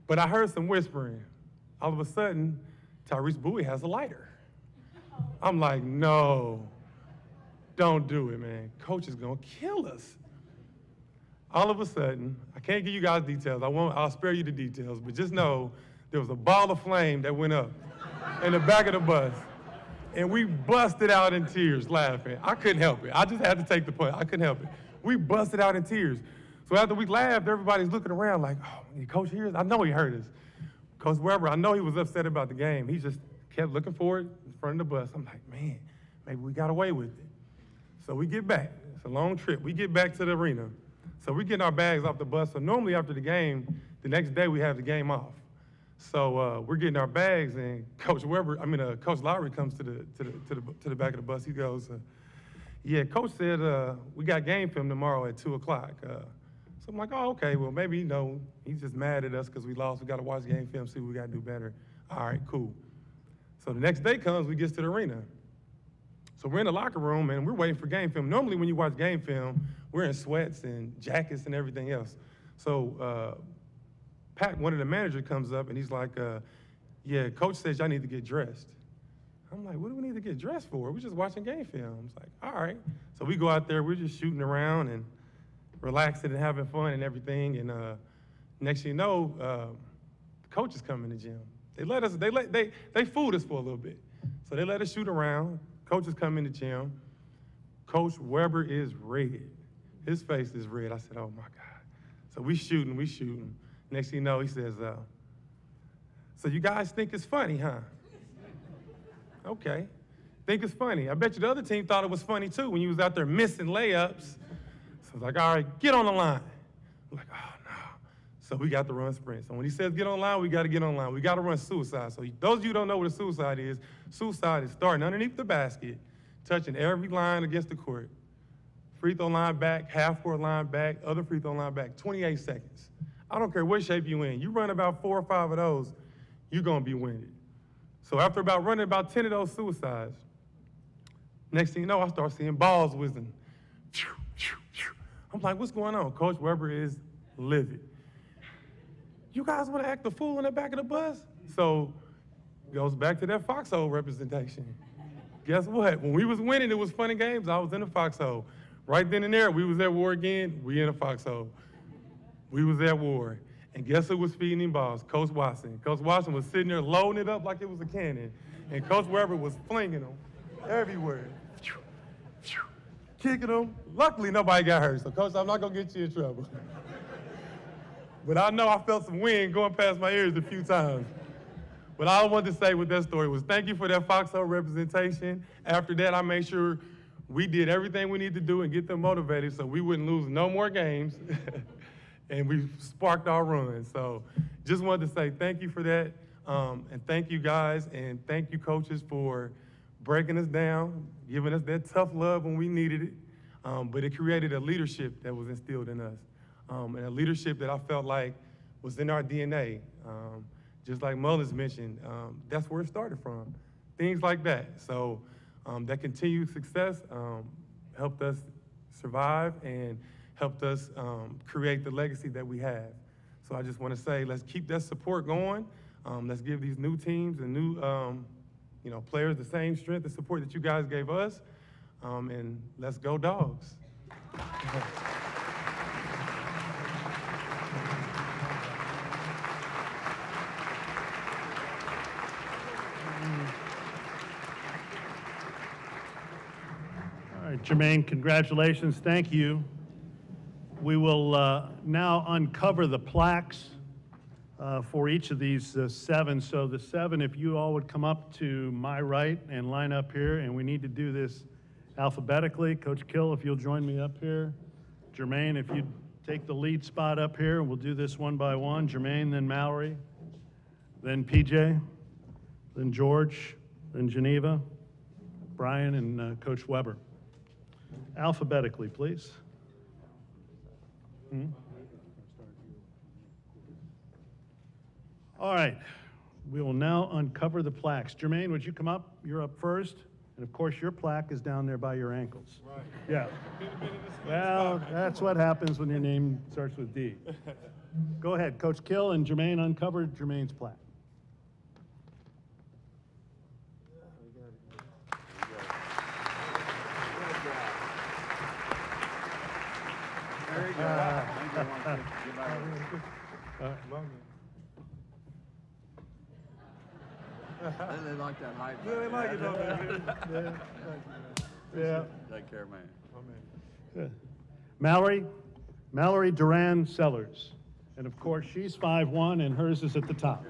but I heard some whispering. All of a sudden, Tyrese Bowie has a lighter. I'm like, no, don't do it, man. Coach is gonna kill us. All of a sudden, I can't give you guys details. I'll spare you the details, but just know there was a ball of flame that went up in the back of the bus, and we busted out in tears laughing. I couldn't help it. I just had to take the point. I couldn't help it. We busted out in tears. So after we laughed, everybody's looking around like, oh, Coach hears? I know he heard us. Coach Weber, I know he was upset about the game. He just kept looking for it in front of the bus. I'm like, man, maybe we got away with it. So we get back. It's a long trip. We get back to the arena. So we're getting our bags off the bus. So normally after the game, the next day we have the game off. So we're getting our bags, and Coach Lowry comes to the back of the bus. He goes, yeah, Coach said we got game film tomorrow at 2 o'clock. So I'm like, oh, okay, well, maybe, he's just mad at us because we lost. We got to watch game film, see what we got to do better. All right, cool. So the next day comes, we get to the arena. So we're in the locker room, and we're waiting for game film. Normally, when you watch game film, we're in sweats and jackets and everything else. So Pat, one of the managers, comes up, and he's like, yeah, Coach says y'all need to get dressed. I'm like, what do we need to get dressed for? We're just watching game film. It's like, all right. So we go out there, we're just shooting around and relaxing and having fun and everything. And next thing you know, the coach is coming to the gym. They fooled us for a little bit. So they let us shoot around. Coaches come in the gym. Coach Weber is red. His face is red. I said, oh my God. So we shooting. Next thing you know, he says, so you guys think it's funny, huh? Okay, think it's funny. I bet you the other team thought it was funny too when you was out there missing layups. So I was like, all right, get on the line. I'm like, oh no. So we got to run sprints. So when he says get on line, we got to get on line. We got to run suicide. So those of you who don't know what a suicide is starting underneath the basket, touching every line against the court. Free throw line back, half court line back, other free throw line back, 28 seconds. I don't care what shape you in. You run about 4 or 5 of those, you're going to be winded. So after running about 10 of those suicides, next thing you know, I start seeing balls whizzing. I'm like, what's going on? Coach Weber is livid. You guys want to act the fool in the back of the bus? So it goes back to that foxhole representation. Guess what? When we was winning, it was fun and games. I was in the foxhole. Right then and there, we was at war again. We in a foxhole. We was at war. And guess who was feeding him balls? Coach Watson. Coach Watson was sitting there loading it up like it was a cannon. And Coach Weber was flinging them everywhere. Kicking them. Luckily, nobody got hurt. So, Coach, I'm not going to get you in trouble. But I know I felt some wind going past my ears a few times. But all I wanted to say with that story was thank you for that foxhole representation. After that, I made sure we did everything we need to do and get them motivated so we wouldn't lose no more games. And we sparked our run. So just wanted to say thank you for that. And thank you guys, and thank you coaches for breaking us down, giving us that tough love when we needed it. But it created a leadership that was instilled in us, and a leadership that I felt like was in our DNA. Just like Mullins mentioned, that's where it started from, things like that. So that continued success helped us survive and helped us create the legacy that we have. So I just want to say, let's keep that support going. Let's give these new teams and new players the same strength and support that you guys gave us. And let's go Dogs. All right, Jermaine, congratulations. Thank you. We will now uncover the plaques for each of these 7. So the 7, if you all would come up to my right and line up here, and we need to do this alphabetically. Coach Kill, if you'll join me up here. Jermaine, if you'd take the lead spot up here, we'll do this one by one. Jermaine, then Mallory, then PJ, then George, then Jeneva, Bryan, and Coach Weber. Alphabetically, please. All right, we will now uncover the plaques. Jermaine, would you come up? You're up first. And of course, your plaque is down there by your ankles. Right. Yeah. Well, that's what happens when your name starts with D. Go ahead, Coach Kill and Jermaine, uncover Jermaine's plaque. There you go. They like that height. Yeah, they like it, don't they? Yeah. Take care, man. Oh, man. Mallory Duran-Sellers. And of course, she's 5'1", and hers is at the top.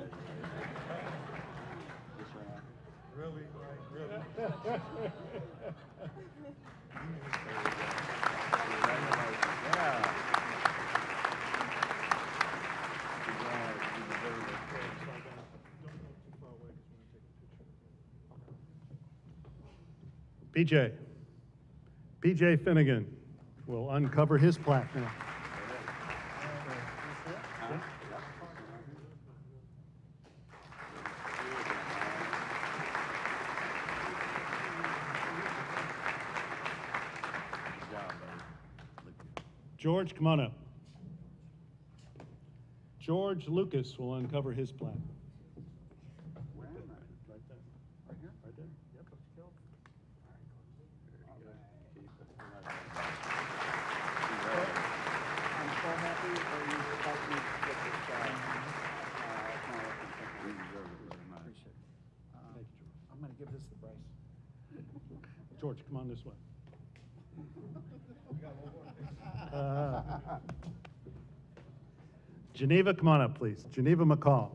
Really? Really? PJ Finigan will uncover his plaque now. George, come on up. George Loukas will uncover his plaque. I'm going to give this to Bryce. George, come on this way. Jeneva, come on up, please. Jeneva McCall.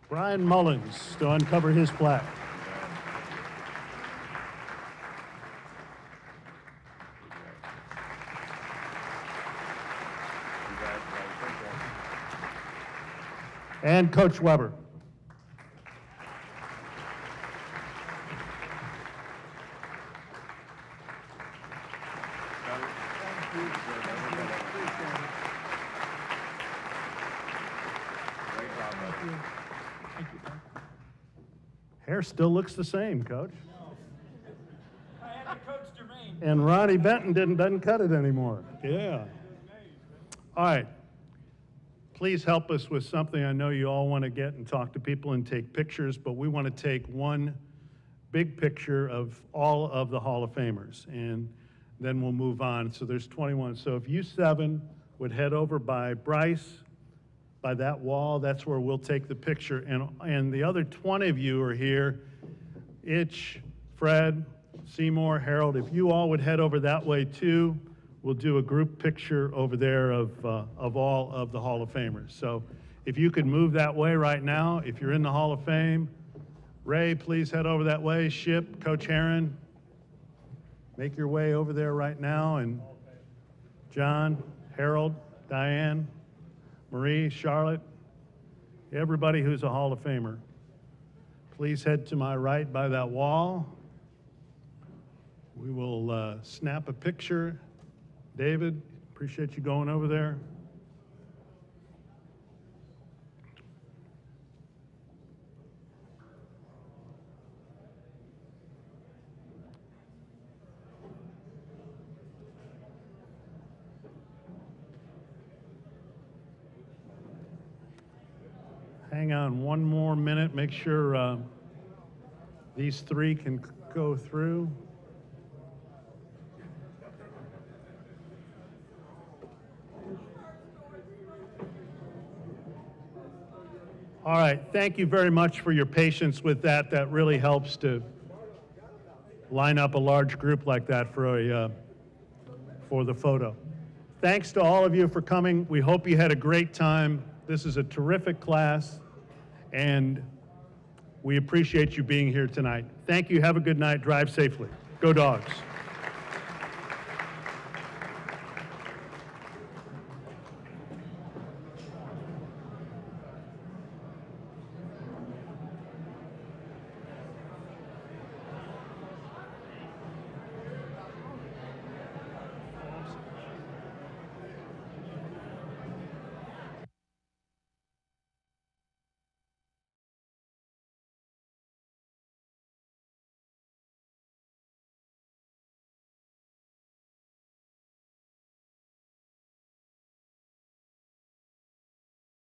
Bryan Mullins to uncover his plaque. And Coach Weber. Hair still looks the same, Coach. I had to coach Jermaine. And Ronnie Benton doesn't cut it anymore. Yeah. All right. Please help us with something. I know you all want to get and talk to people and take pictures, but we want to take one big picture of all of the Hall of Famers, and then we'll move on. So there's 21. So if you 7 would head over by Bryce, by that wall, that's where we'll take the picture. And the other 20 of you are here. Itch, Fred, Seymour, Harold, if you all would head over that way too, we'll do a group picture over there of all of the Hall of Famers. So if you could move that way right now, if you're in the Hall of Fame. Ray, please head over that way. Ship, Coach Heron, make your way over there right now. And John, Harold, Diane, Marie, Charlotte, everybody who's a Hall of Famer. Please head to my right by that wall. We will snap a picture. David, appreciate you going over there. Hang on one more minute, make sure these three can go through. All right, thank you very much for your patience with that. That really helps to line up a large group like that for the photo. Thanks to all of you for coming. We hope you had a great time. This is a terrific class, and we appreciate you being here tonight. Thank you. Have a good night. Drive safely. Go Dogs.